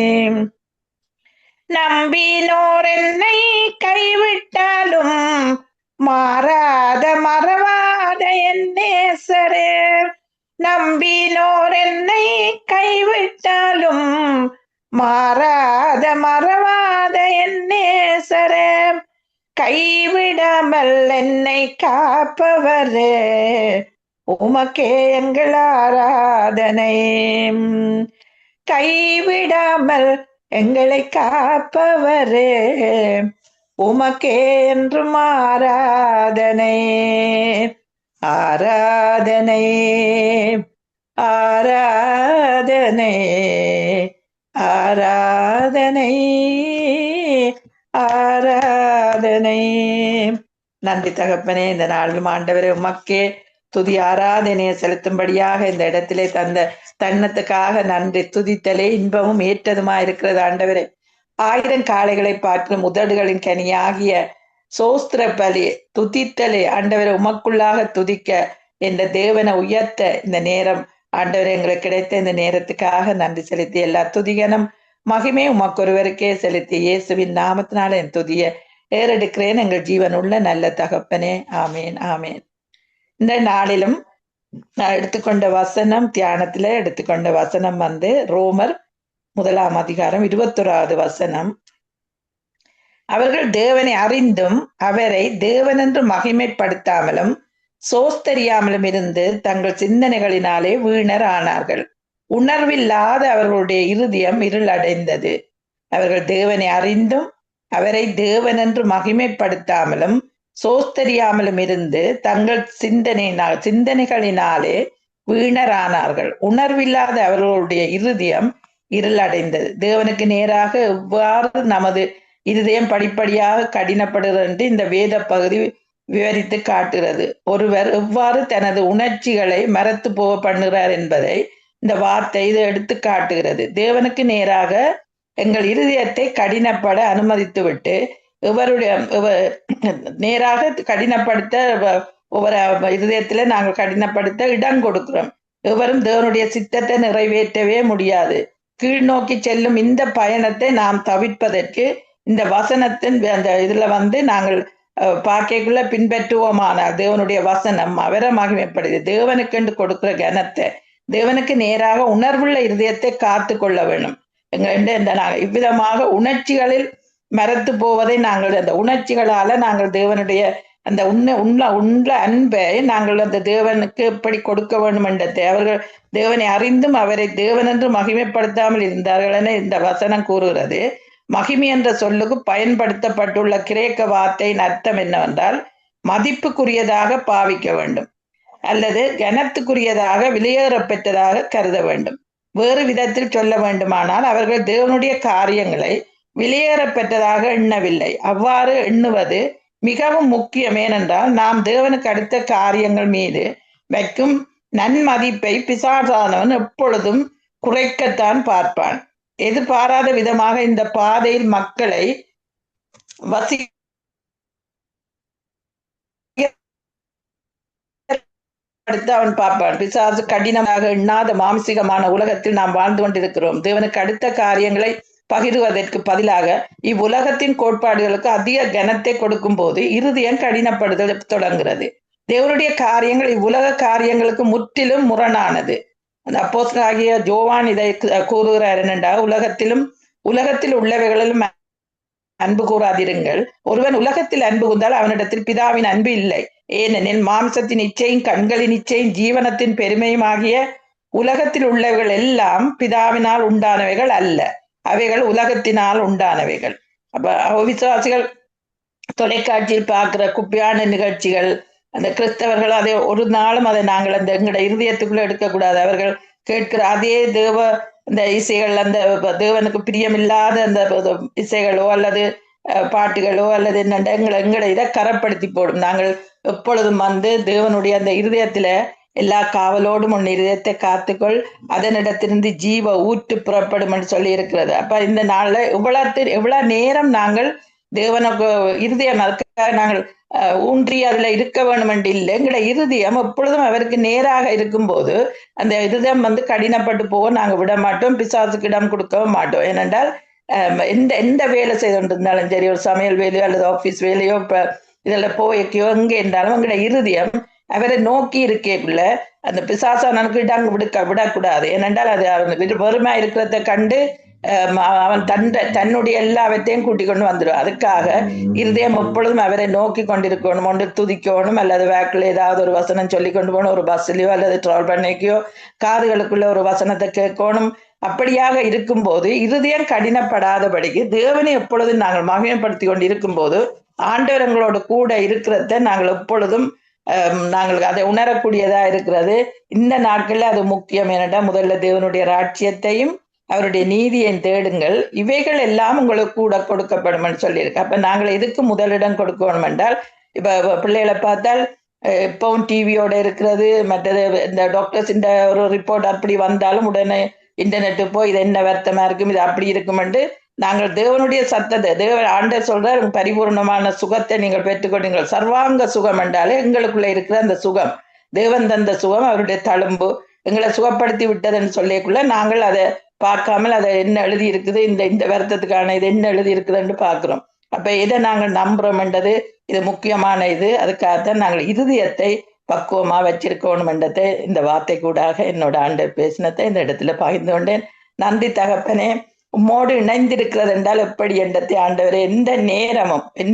நம்பினோர் என்னை கைவிட்டாலும் மாறாத மறவாத என் நேசரே. நம்பினோர் என்னை கைவிட்டாலும் மாறாத மறவாத என் நேசரே. கைவிடாமல் என்னை காப்பவரே, உமக்கே எங்கள் ஆராதனை. கைவிடாமல் எங்களை காப்பவரே, உமக்கே என்றும் ஆராதனை. ஆராதனை ஆராதனை ஆராதனை ஆராதனை. நன்றி தகப்பனே, இந்த நாளிலும் ஆண்டவரே உமக்கே துதி ஆராதனையை செலுத்தும்படியாக இந்த இடத்திலே தந்த தன்னத்துக்காக நன்றி. துதித்தலே இன்பமும் ஏற்றதுமா இருக்கிறது ஆண்டவரே. 1000 காளைகளை பார்க்கும் உதடுகளின் கனியாகிய சோஸ்திர பலி துதித்தலே ஆண்டவரை உமக்குள்ளாக துதிக்க என்ற தேவனை உயர்த்த இந்த நேரம் ஆண்டவரை எங்களுக்கு கிடைத்த இந்த நேரத்துக்காக நன்றி செலுத்தி எல்லா துதிகனும் மகிமே உமக்கொருவருக்கே செலுத்தி இயேசுவின் நாமத்தினால என் துதிய ஏறெடுக்கிறேன் எங்கள் ஜீவனுள்ள நல்ல தகப்பனே. ஆமேன் ஆமேன். இந்த நாளிலும் நான் எடுத்துக்கொண்ட வசனம், தியானத்துல எடுத்துக்கொண்ட வசனம் ரோமர் 1 அதிகாரம் 21வது வசனம். அவர்கள் தேவனை அறிந்தும் அவரை தேவனென்று மகிமைப்படுத்தாமலும் சோஸ்தரியாமலும் இருந்து தங்கள் சிந்தனைகளினாலே வீணர் ஆனார்கள். உணர்வில்லாத அவர்களுடைய இருதயம் இருள் அடைந்தது. அவர்கள் தேவனை அறிந்தும் அவரை தேவனென்று மகிமைப்படுத்தாமலும் சோஸ்தரியாமலும் இருந்து தங்கள் சிந்தனைகளினாலே வீணரானார்கள். உணர்வில்லாத அவர்களுடைய இருதயம் இருள் அடைந்தது. தேவனுக்கு நேராக எவ்வாறு நமது இருதயம் படிப்படியாக கடினப்படுகிறது என்று இந்த வேத பகுதி விவரித்து காட்டுகிறது. ஒருவர் எவ்வாறு தனது உணர்ச்சிகளை மறத்து போக பண்ணுகிறார் என்பதை இந்த வார்த்தை இது எடுத்து காட்டுகிறது. தேவனுக்கு நேராக எங்கள் இருதயத்தை கடினப்பட அனுமதித்து விட்டு இவருடைய நேராக கடினப்படுத்த ஒவ்வொரு இருதயத்துல நாங்கள் கடினப்படுத்த இடம் கொடுக்கிறோம். எவரும் தேவனுடைய சித்தத்தை நிறைவேற்றவே முடியாது. கீழ் நோக்கி செல்லும் இந்த பயணத்தை நாம் தவிர்ப்பதற்கு இந்த வசனத்தின் அந்த இதுல நாங்கள் பார்க்கக்குள்ள பின்பற்றுவோமான தேவனுடைய வசனம் அவரை மகிமைப்படுது. தேவனுக்கென்று கொடுக்கிற கனத்தை, தேவனுக்கு நேராக உணர்வுள்ள இருதயத்தை காத்து கொள்ள வேணும். இவ்விதமாக உணர்ச்சிகளில் மறத்து போவதை நாங்கள் அந்த உணர்ச்சிகளால நாங்கள் தேவனுடைய அந்த உள்ள அன்பை நாங்கள் அந்த தேவனுக்கு எப்படி கொடுக்க வேண்டும் என்றதை அவர்கள் தேவனை அறிந்தும் அவரை தேவன் என்று மகிமைப்படுத்தாமல் இருந்தார்கள் என இந்த வசனம் கூறுகிறது. மகிமை என்ற சொல்லுக்கு பயன்படுத்தப்பட்டுள்ள கிரேக்க வார்த்தையின் அர்த்தம் என்னவென்றால் மதிப்புக்குரியதாக பாவிக்க வேண்டும் அல்லது கனத்துக்குரியதாக வெளியேறப்பெற்றதாக கருத வேண்டும். வேறு விதத்தில் சொல்ல வேண்டுமானால் அவர்கள் தேவனுடைய காரியங்களை வெளியேறப்பெற்றதாக எண்ணவில்லை. அவ்வாறு எண்ணுவது மிகவும் முக்கியம். ஏனென்றால் நாம் தேவனுக்கு அடுத்த காரியங்கள் மீது வைக்கும் நன்மதிப்பை பிசாசானவன் எப்பொழுதும் குறைக்கத்தான் பார்ப்பான். எதிர்பாராத விதமாக இந்த பாதையில் மக்களை அவன் பார்ப்பான். பிசாசு கடினமாக எண்ணாத மாம்சிகமான உலகத்தில் நாம் வாழ்ந்து கொண்டிருக்கிறோம். தேவனுக்கு அடுத்த காரியங்களை பகிர்வதற்கு பதிலாக இவ்வுலகத்தின் கோட்பாடுகளுக்கு அதிக கனத்தை கொடுக்கும் போது இருதயம் கடினப்படுதல் தொடங்குகிறது. தேவனுடைய காரியங்கள் இவ்வுலக காரியங்களுக்கு முற்றிலும் முரணானது. அந்த அப்போஸ்தலனாகிய யோவான் இதை கூறுகிறார் என்னென்றால், உலகத்தில் உள்ளவைகளிலும் அன்பு கூறாதிருங்கள். ஒருவன் உலகத்தில் அன்பு கூர்ந்தால் அவனிடத்தில் பிதாவின் அன்பு இல்லை. ஏனெனில் மாம்சத்தின் இச்சையும் கண்களின் இச்சையும் ஜீவனத்தின் பெருமையும் ஆகிய உலகத்தில் உள்ளவைகள் எல்லாம் பிதாவினால் உண்டானவைகள் அல்ல, அவைகள் உலகத்தினால் உண்டானவைகள். அப்ப விசுவாசிகள் தொலைக்காட்சியில் பார்க்கிற குப்பையான நிகழ்ச்சிகள், அந்த கிறிஸ்தவர்கள் அதை ஒரு நாளும் அதை நாங்கள் அந்த எங்களோட இருதயத்துக்குள்ள எடுக்கக்கூடாது. அவர்கள் கேட்கிற அதே அந்த இசைகள், அந்த தேவனுக்கு பிரியமில்லாத அந்த இசைகளோ அல்லது பாட்டுகளோ அல்லது என்னென்ன எங்களை இதை கரப்படுத்தி போடும். நாங்கள் எப்பொழுதும் தேவனுடைய அந்த இருதயத்துல எல்லா காவலோடும் உன் இருதயத்தை காத்துக்கொள், அதனிடத்திலிருந்து ஜீவ ஊற்று புறப்படும் என்று சொல்லி இருக்கிறது. அப்ப இந்த நாள்ல எவ்வளவு நேரம் நாங்கள் தேவனுக்கு இருதயம் அதுக்காக நாங்கள் ஊன்றி அதுல இருக்க வேணும் என்று இல்லை. எங்களை இருதயம் எப்பொழுதும் அவருக்கு நேராக இருக்கும்போது அந்த இருதயம் கடினப்பட்டு போக நாங்கள் விட மாட்டோம், பிசாசுக்கு இடம் கொடுக்கவும் மாட்டோம். ஏனென்றால் எந்த வேலை செய்து கொண்டிருந்தாலும் சரி, ஒரு சமையல் வேலையோ அல்லது ஆபீஸ் வேலையோ இப்ப இதுல போய்க்கையோ எங்கே இருந்தாலும் எங்களை இருதயம் அவரை நோக்கி இருக்கேக்குள்ள அந்த பிசாசானனுக்கு இடம் விடக்கூடாது. ஏனென்றால் அது அவன் வெறுமையா இருக்கிறத கண்டு அவன் தன்னுடைய எல்லாவற்றையும் கூட்டிக் கொண்டு வந்துடும். அதுக்காக இருதயம் எப்பொழுதும் அவரை நோக்கி கொண்டிருக்கணும், ஒன்று துதிக்கணும் அல்லது வேக்கில் ஏதாவது ஒரு வசனம் சொல்லி கொண்டு போகணும், ஒரு பஸ்லயோ அல்லது ட்ராவல் பண்ணிக்கையோ காதுகளுக்குள்ள ஒரு வசனத்தை கேட்கணும். அப்படியாக இருக்கும்போது இருதயம் கடினப்படாதபடிக்கு தேவனை எப்பொழுதும் நாங்கள் மகிமைப்படுத்தி கொண்டு இருக்கும்போது ஆண்டவர் எங்களோட கூட இருக்கிறத நாங்கள் எப்பொழுதும் நாங்கள் அதை உணரக்கூடியதா இருக்கிறது. இந்த நாட்கள்ல அது முக்கியம். என்னடா முதல்ல தேவனுடைய ராட்சியத்தையும் அவருடைய நீதியை தேடுங்கள், இவைகள் எல்லாம் உங்களுக்கு கூட கொடுக்கப்படும் சொல்லியிருக்கு. அப்ப நாங்கள் எதுக்கு முதலிடம் கொடுக்கணும் என்றால், இப்ப பிள்ளைகளை பார்த்தால் எப்பவும் டிவியோட இருக்கிறது, மற்றது இந்த டாக்டர்ஸ் இந்த ஒரு ரிப்போர்ட் அப்படி வந்தாலும் உடனே இன்டர்நெட்டு போய் இது என்ன வருத்தமா இருக்கும், இது அப்படி இருக்கும் என்று நாங்கள் தேவனுடைய சத்தத்தை ஆண்டவர் சொல்றார், பரிபூர்ணமான சுகத்தை நீங்கள் பெற்றுக்கொண்டீங்கள். சர்வாங்க சுகம் என்றாலே எங்களுக்குள்ள இருக்கிற அந்த சுகம், தேவன் தந்த சுகம், அவருடைய தழும்பு எங்களை சுகப்படுத்தி விட்டதுன்னு சொல்லிக்குள்ள நாங்கள் அதை பார்க்காமல் அதை என்ன எழுதி இருக்குது, இந்த வருத்தத்துக்கான இது என்ன எழுதி இருக்குதுன்னு பார்க்கிறோம். அப்ப இதை நாங்கள் நம்புறோம் என்றது இது முக்கியமான இது. அதுக்காகத்தான் நாங்கள் இருதயத்தை பக்குவமா வச்சிருக்கணும் என்றதை இந்த வார்த்தை கூடாக என்னோட ஆண்டவர் பேசினதை இந்த இடத்துல பகிர்ந்து கொண்டேன். நன்றி தகப்பனே, உம்மோடு இணைந்திருக்கிறது என்றால் எப்படி என்றதை ஆண்டவரே, எந்த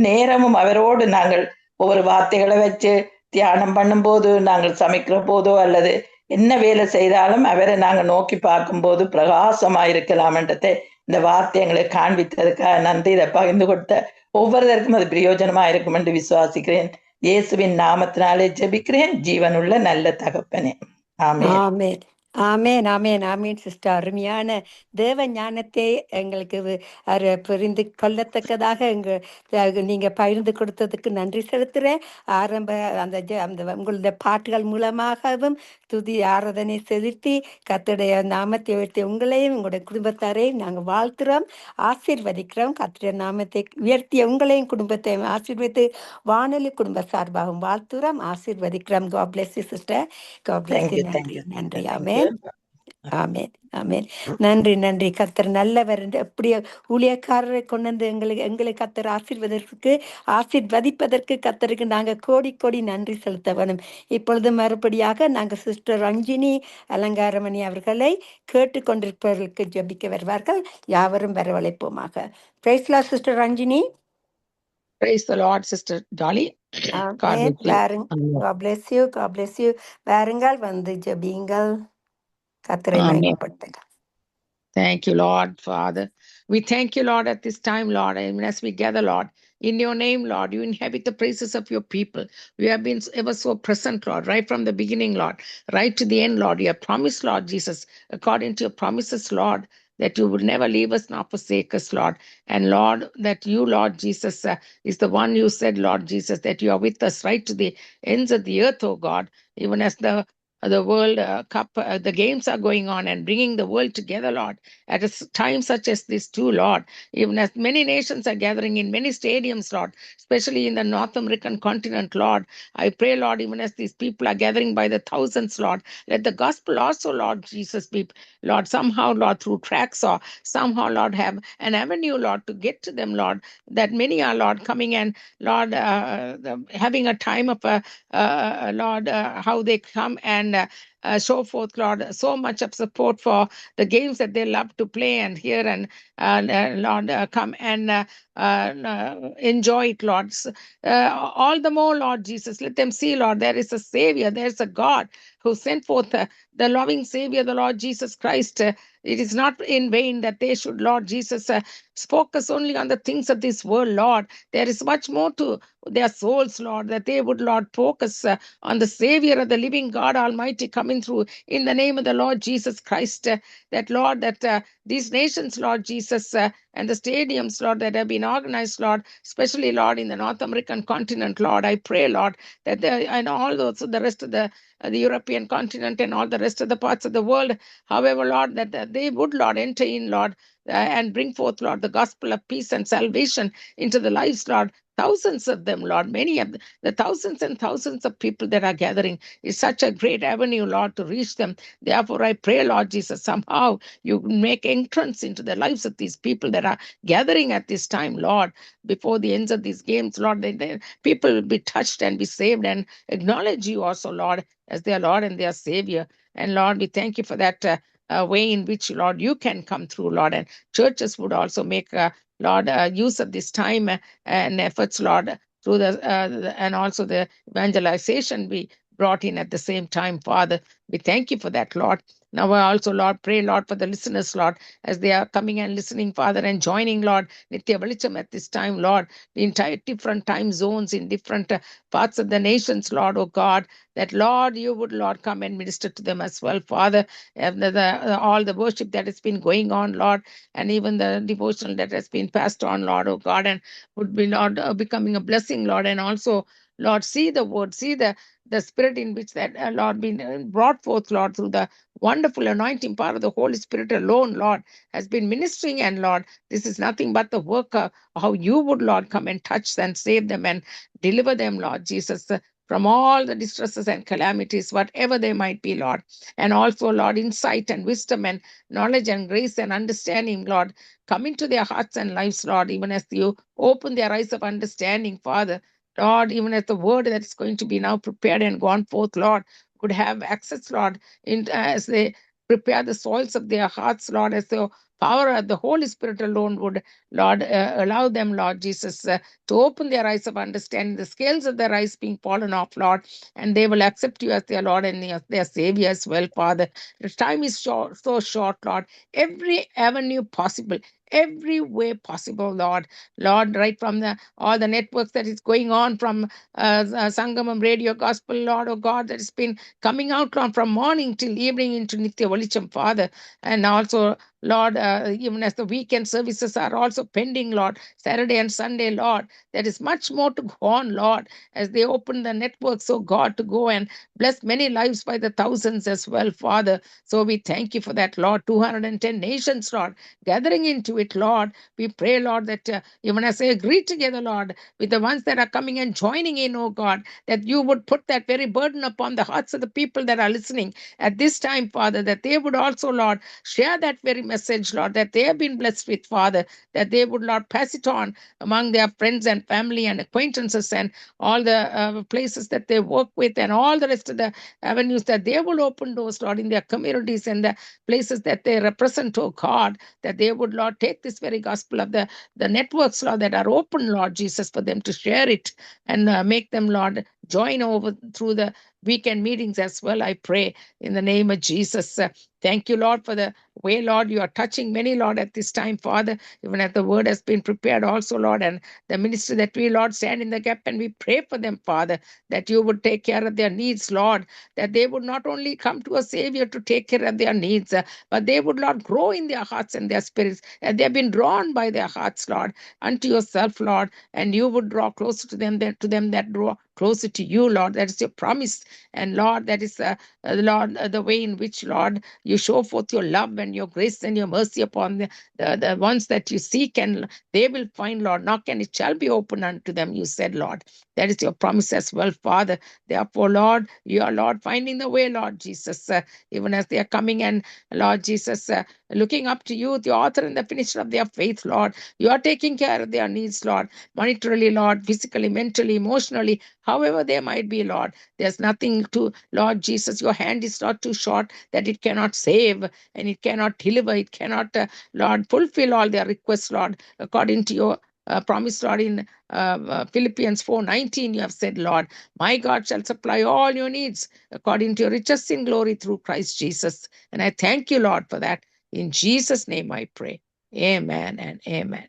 நேரமும் அவரோடு நாங்கள் ஒவ்வொரு வார்த்தைகளை வச்சு தியானம் பண்ணும் போது, நாங்கள் சமைக்கிற போதோ அல்லது என்ன வேலை செய்தாலும் அவரை நாங்கள் நோக்கி பார்க்கும்போது பிரகாசமாயிருக்கலாம் என்றதை இந்த வார்த்தை எங்களை காண்பித்ததுக்காக நன்றி. இதை பகிர்ந்து கொடுத்த ஒவ்வொருத்தருக்கும் அது பிரயோஜனமா இருக்கும் என்று விசுவாசிக்கிறேன். இயேசுவின் நாமத்தினாலே ஜெபிக்கிறேன், ஜீவனுள்ள நல்ல தகப்பனே. ஆமென். ஆமென் ஆமென் ஆமென் ஆமென். சிஸ்டர், அருமையான தேவ ஞானத்தை எங்களுக்கு புரிந்து கொள்ளத்தக்கதாக நீங்க பகிர்ந்து கொடுத்ததுக்கு நன்றி செலுத்துறேன். அந்த உங்களுடைய பாட்டுகள் மூலமாகவும் துதி ஆராதனை செலுத்தி கர்த்தருடைய நாமத்தை உயர்த்தி உங்களையும் உங்களுடைய குடும்பத்தாரையும் நாங்கள் வாழ்த்துறோம், ஆசீர்வதிக்கிறோம். கர்த்தருடைய நாமத்தை உயர்த்திய உங்களையும் குடும்பத்தையும் ஆசீர்வதித்து வானொலி குடும்ப சார்பாகவும் வாழ்த்துறோம், ஆசீர்வதிக்கிறோம். God bless you sister. God bless you. நன்றி நன்றி. ஆமென். ஆமென் ஆமென். நன்றி நன்றி. கர்த்தர் நல்லவர். எப்படி ஊழியக்காரரை கொண்டு வந்து எங்களை கர்த்தர் ஆசீர்வதிப்பதற்கு கர்த்தருக்கு நாங்கள் கோடி கோடி நன்றி செலுத்த வேணும். இப்பொழுது மறுபடியாக நாங்கள் சிஸ்டர் ரஞ்சினி அலங்காரமணி அவர்களை கேட்டுக்கொண்டிருப்பவர்களுக்கு ஜெபிக்க வருவார்கள். யாவரும் வரவழைப்போமாக. Praise lord sister Ranjini. Praise the Lord, Sister Dolly. God ஆமென். bless you. வாருங்க. Amen. God bless you. God bless you. வாருங்கள் வந்து ஜெபியுங்கள். கர்த்தரை Amen. மகிமைப்படுத்துங்க. Thank you, Lord, Father. We thank you, Lord, at this time, Lord, and as we gather, Lord, in your name, Lord, you inhabit the praises of your people. You have been ever so present, Lord, right from the beginning, Lord, right to the end, Lord. You have promised, Lord Jesus, according to your promises, Lord, that you would never leave us nor forsake us, Lord. And Lord, that you, Lord Jesus, is the one you said, Lord Jesus, that you are with us right to the ends of the earth, oh God, even as the World Cup, the games are going on and bringing the world together, Lord, at a time such as this, too, Lord. Even as many nations are gathering in many stadiums, Lord, especially in the North American continent, Lord. I pray, Lord, even as these people are gathering by the thousands, Lord, let the gospel also, Lord Jesus, be, Lord, somehow, Lord, through tracks or somehow, Lord, have an avenue, Lord, to get to them, Lord, that many are, Lord, coming and, Lord, having a time of, Lord, how they come and show forth, Lord, so much of support for the games that they love to play and hear and, Lord, come and enjoy it, Lord. All the more, Lord Jesus, let them see, Lord, there is a Savior, there is a God who sent forth the loving Savior, the Lord Jesus Christ. It is not in vain that they should, Lord Jesus, focus only on the things of this world, Lord. There is much more to their souls, Lord, that they would, Lord, focus on the Savior of the living God Almighty coming through in the name of the Lord Jesus Christ. That, Lord, that these nations, Lord Jesus, and the stadiums, Lord, that have been organized, Lord, especially, Lord, in the North American continent, Lord, I pray, Lord, that and all those, the rest of the European continent and all the rest of the parts of the world, however, Lord, that they would, Lord, enter in, Lord, and bring forth, Lord, the gospel of peace and salvation into the lives, Lord. Thousands of them, Lord, many of the thousands and thousands of people that are gathering is such a great avenue, Lord, to reach them. Therefore, I pray, Lord Jesus, somehow you make entrance into the lives of these people that are gathering at this time, Lord, before the ends of these games, Lord, people will be touched and be saved and acknowledge you also, Lord, as their Lord and their Savior. And Lord, we thank you for that way in which, Lord, you can come through, Lord, and churches would also make Lord, use of this time and efforts, Lord, through and also the evangelization be brought in at the same time, Father. We thank you for that, Lord. Now I also, Lord, pray, Lord, for the listeners, Lord, as they are coming and listening, Father, and joining, Lord, Nitya Velicham at this time, Lord, in different time zones, in different parts of the nations, Lord, oh God, that, Lord, you would, Lord, come and minister to them as well, Father. And all the worship that has been going on, Lord, and even the devotional that has been passed on, Lord, oh God, and would be, Lord, becoming a blessing, Lord, and also, Lord, see the word, see the spirit in which that, Lord, been brought forth, Lord, through the wonderful anointing power of the Holy Spirit alone, Lord, has been ministering, and Lord, this is nothing but the work of how you would, Lord, come and touch and save them and deliver them, Lord Jesus, from all the distresses and calamities, whatever they might be, Lord. And also, Lord, insight and wisdom and knowledge and grace and understanding, Lord, come into their hearts and lives, Lord, even as you open their eyes of understanding, Father. Lord, even as the word that is going to be now prepared and gone forth, Lord, could have access, Lord, as they prepare the soils of their hearts, Lord, as the power of the Holy Spirit alone would, Lord, allow them, Lord Jesus, to open their eyes of understanding, the scales of their eyes being fallen off, Lord, and they will accept you as their Lord and their Savior as well, Father. The time is short, so short, Lord. Every avenue possible, every way possible, Lord. Lord, right from all the networks that is going on from Sangamam Radio Gospel, Lord, oh God, that has been coming out, Lord, from morning till evening into Nitya Velicham, Father. And also, Lord, even as the weekend services are also pending, Lord, Saturday and Sunday, Lord, there is much more to go on, Lord, as they open the networks, oh God, to go and bless many lives by the thousands as well, Father. So we thank you for that, Lord. 210 nations, Lord, gathering into into it, Lord. We pray, Lord, that even as they agree together, Lord, with the ones that are coming and joining in, oh God, that you would put that very burden upon the hearts of the people that are listening at this time, Father, that they would also, Lord, share that very message, Lord, that they have been blessed with, Father, that they would, Lord, pass it on among their friends and family and acquaintances and all the places that they work with and all the rest of the avenues, that they will open doors, Lord, in their communities and the places that they represent, oh God, that they would, Lord, take this very gospel of the networks, Lord, that are open, Lord Jesus, for them to share it and make them, Lord, join over through the weekend meetings as well. I pray in the name of Jesus. Thank you, Lord, for the way, Lord, you are touching many, Lord, at this time, Father, even as the word has been prepared also, Lord, and the ministry that we, Lord, stand in the gap and we pray for them, Father, that you would take care of their needs, Lord, that they would not only come to a Savior to take care of their needs, but they would, Lord, grow in their hearts and their spirits, and they have been drawn by their hearts, Lord, unto yourself, Lord, and you would draw closer to them that draw closer to you, Lord. That is your promise. And Lord, that is, Lord, the way in which, Lord, you show forth your love and your grace and your mercy upon the ones that you seek, and they will find, Lord. Knock and it shall be open unto them, you said, Lord. That is your promise as well, Father. Therefore, Lord, you are, Lord, finding the way, Lord Jesus, even as they are coming and, Lord Jesus, looking up to you, the author and the finisher of their faith, Lord. You are taking care of their needs, Lord, monetarily, Lord, physically, mentally, emotionally, however they might be, Lord. There's nothing to, Lord Jesus, your hand is not too short that it cannot save and it cannot deliver, it cannot, Lord, fulfill all their requests, Lord, according to your promise, Lord, in Philippians 4:19, you have said, Lord, my God shall supply all your needs according to your riches in glory through Christ Jesus. And I thank you, Lord, for that. In Jesus' name I pray. Amen and amen.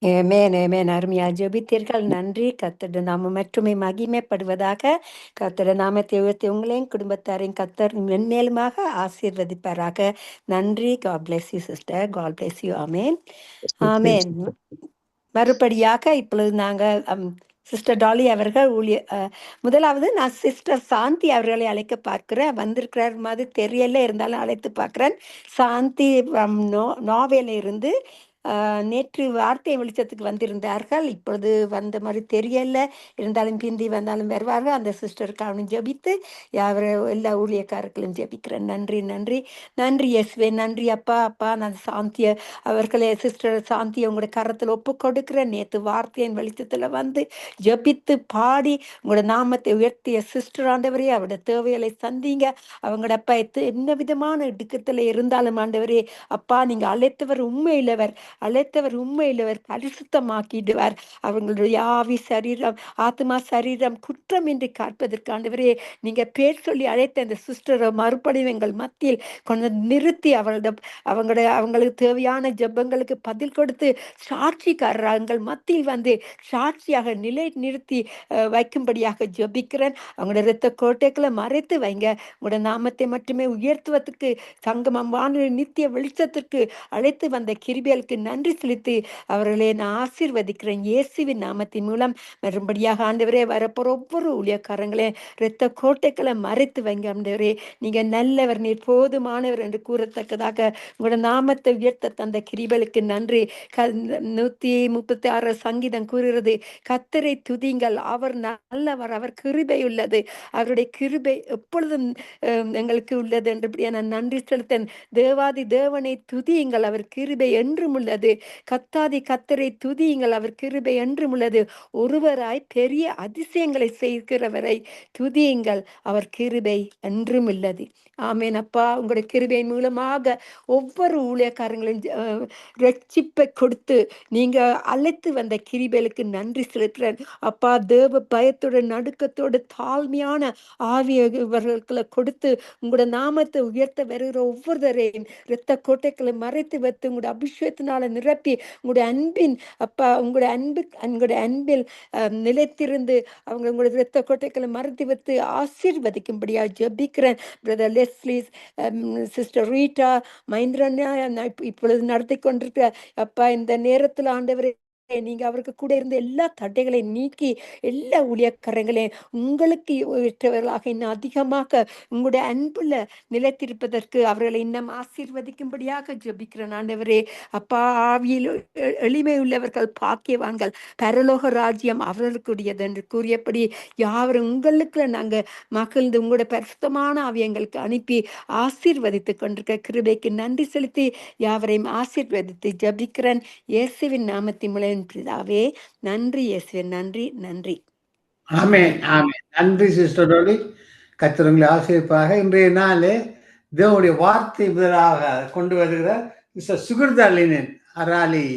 ஏமேன் ஏமேன் அருமையா ஜெபித்தீர்கள். நன்றி. கர்த்தருடைய நாமம் மட்டுமே மகிமைப்படுவதாக. கர்த்தருடைய நாமத்தை உயர்த்தி உங்களையும் குடும்பத்தாரையும் கர்த்தர் மென்மேலுமாக ஆசீர்வதிப்பாராக. நன்றி. God bless you sister. God bless you. ஆமேன் ஆமேன். மறுபடியாக இப்பொழுது நாங்கள் சிஸ்டர் டாலி அவர்கள் முதலாவது நான் சிஸ்டர் சாந்தி அவர்களை அழைக்க பார்க்கிறேன். வந்திருக்கிறார் மாதிரி தெரியல, இருந்தாலும் அழைத்து பார்க்குறேன். சாந்தி நாவேல இருந்து நேற்று வார்த்தை வெளிச்சத்துக்கு வந்திருந்தார்கள். இப்பொழுது வந்த மாதிரி தெரியல, இருந்தாலும் பிந்தி வந்தாலும் வருவார்கள். அந்த சிஸ்டருக்கு அவனும் ஜெபித்து அவர் எல்லா ஊழியக்காரர்களும் ஜெபிக்கிறேன். நன்றி நன்றி நன்றி எஸ்வே. நன்றி அப்பா. அப்பா நான் சாந்தியை அவர்களே சிஸ்டர் சாந்தியை உங்களோட கரத்தில் ஒப்பு கொடுக்கிறேன். நேற்று வார்த்தையின் வெளிச்சத்தில் வந்து ஜெபித்து பாடி உங்களோட நாமத்தை உயர்த்திய சிஸ்டர் ஆண்டவரே, அவரோட தேவைகளை சந்திங்க. அவங்களோட அப்பா என்ன விதமான இடுக்கத்தில் இருந்தாலும் ஆண்டவரே அப்பா, நீங்க அழைத்தவர் உண்மையிலவர், அழைத்தவர் உண்மையிலவர் பரிசுத்தமாக்கிடுவார். அவங்களுடைய ஆவி சரீரம் ஆத்மா சரீரம் குற்றம் என்று காப்பதற்கு ஆண்டவரே நீங்க பேர் சொல்லி அழைத்த அந்த சிஸ்டரை மறுபடியும் எங்கள் மத்தியில் கொண்டு நிறுத்தி அவங்களுக்கு தேவையான ஜெபங்களுக்கு பதில் கொடுத்து சாட்சிக்காரர் எங்கள் மத்தியில் வந்து சாட்சியாக நிலை நிறுத்தி வைக்கும்படியாக ஜெபிக்கிறேன். அவங்களோட இரத்த கோட்டைகளை மறைத்து வைங்க. உங்களோட நாமத்தை மட்டுமே உயர்த்துவதற்கு சங்கமமான நித்திய வெளிச்சத்திற்கு அழைத்து வந்த கிருபைகளுக்கு நன்றி செலுத்தி அவர்களை நான் ஆசீர்வதிக்கிறேன் இயேசுவின் நாமத்தின் மூலம். மறுபடியாக ஆண்டவரே வரப்போற ஒவ்வொரு ஊழியக்காரங்களே இரத்த கோட்டைகளை மறைத்து வைங்க ஆண்டவரே. நீங்க நல்லவர், நீர் போதுமானவர் என்று கூறத்தக்கதாக உங்களோட நாமத்தை உயர்த்த தந்த கிருபைகளுக்கு நன்றி. 136 சங்கீதம் கூறுகிறது, கர்த்தரை துதிங்கள், அவர் நல்லவர், அவர் கிருபை உள்ளது, அவருடைய கிருபை எப்பொழுதும் எங்களுக்கு உள்ளது என்று நான் நன்றி செலுத்தேன். தேவாதி தேவனை துதியுங்கள், அவர் கிருபை என்றும் உள்ளது. கத்தாதி கத்தரை துதியுங்கள், அவர் கிருபை என்றும் உள்ளது. ஒருவராய் பெரிய அதிசயங்களை செய்கிறவரை துதியுங்கள், அவர் கிருபை என்றும் உள்ளது. ஆமேன் அப்பா. உங்களுடைய கிருபை மூலமாக ஒவ்வொரு ஊழியக்காரங்களின் ரட்சிப்பை கொடுத்து நீங்க அழைத்து வந்த கிருபைகளுக்கு நன்றி செலுத்துறேன் அப்பா. தேவ பயத்தோட நடுக்கத்தோடு தாழ்மையான ஆவியவர்களை கொடுத்து உங்களோட நாமத்தை உயர்த்த வருகிற ஒவ்வொருவரையும் இரத்த கோட்டைகளை மறைத்து வைத்து உங்களோட அபிஷேகத்தினால நிரப்பி உங்களுடைய அன்பின் அப்பா உங்களுடைய அன்பில் நிலைத்திருந்து உங்களுடைய இரத்த கோட்டைகளை மறைத்து வைத்து ஆசீர்வதிக்கும்படியா ஜெபிக்கிறேன். Brother Leslie, sister Rita, Mahendran இப்பொழுது நடத்தி கொண்டிருக்கிற அப்பா இந்த நேரத்தில் ஆண்டவரே நீங்க அவருக்கு கூட இருந்த எல்லா தடைகளையும் நீக்கி எல்லா ஊழியக்காரங்களையும் உங்களுக்கு ஏற்றவர்களாக இன்னும் அதிகமாக உங்களுடைய அன்புல நிலைத்திருப்பதற்கு அவர்களை இன்னும் ஆசீர்வதிக்கும்படியாக ஜெபிக்கிறேன் ஆண்டவரே. அப்பா, ஆவியில் எளிமை உள்ளவர்கள் பாக்கியவான்கள், பரலோக ராஜ்யம் அவர்களுக்குரியது என்று கூறியபடி யாவரும் உங்களுக்கு நாங்க மகிழ்ந்து உங்களுடைய பரிசுத்தமான ஆவி எங்களுக்கு அனுப்பி ஆசீர்வதித்துக் கொண்டிருக்க கிருபைக்கு நன்றி செலுத்தி யாவரையும் ஆசீர்வதித்து ஜெபிக்கிறேன் இயேசுவின் நாமத்தின் மூலம் பிதாவே. நன்றி இயேசுவே, நன்றி நன்றி. ஆமென் ஆமென். நன்றி சிஸ்டர் டோலி. கர்த்தர் உங்களை ஆசீர்வதிப்பாக. இன்றைய நாளே தேவனுடைய வார்த்தை முதலாக கொண்டு வருகிற மிஸ்டர் சுகிர்தாலினன் அராலி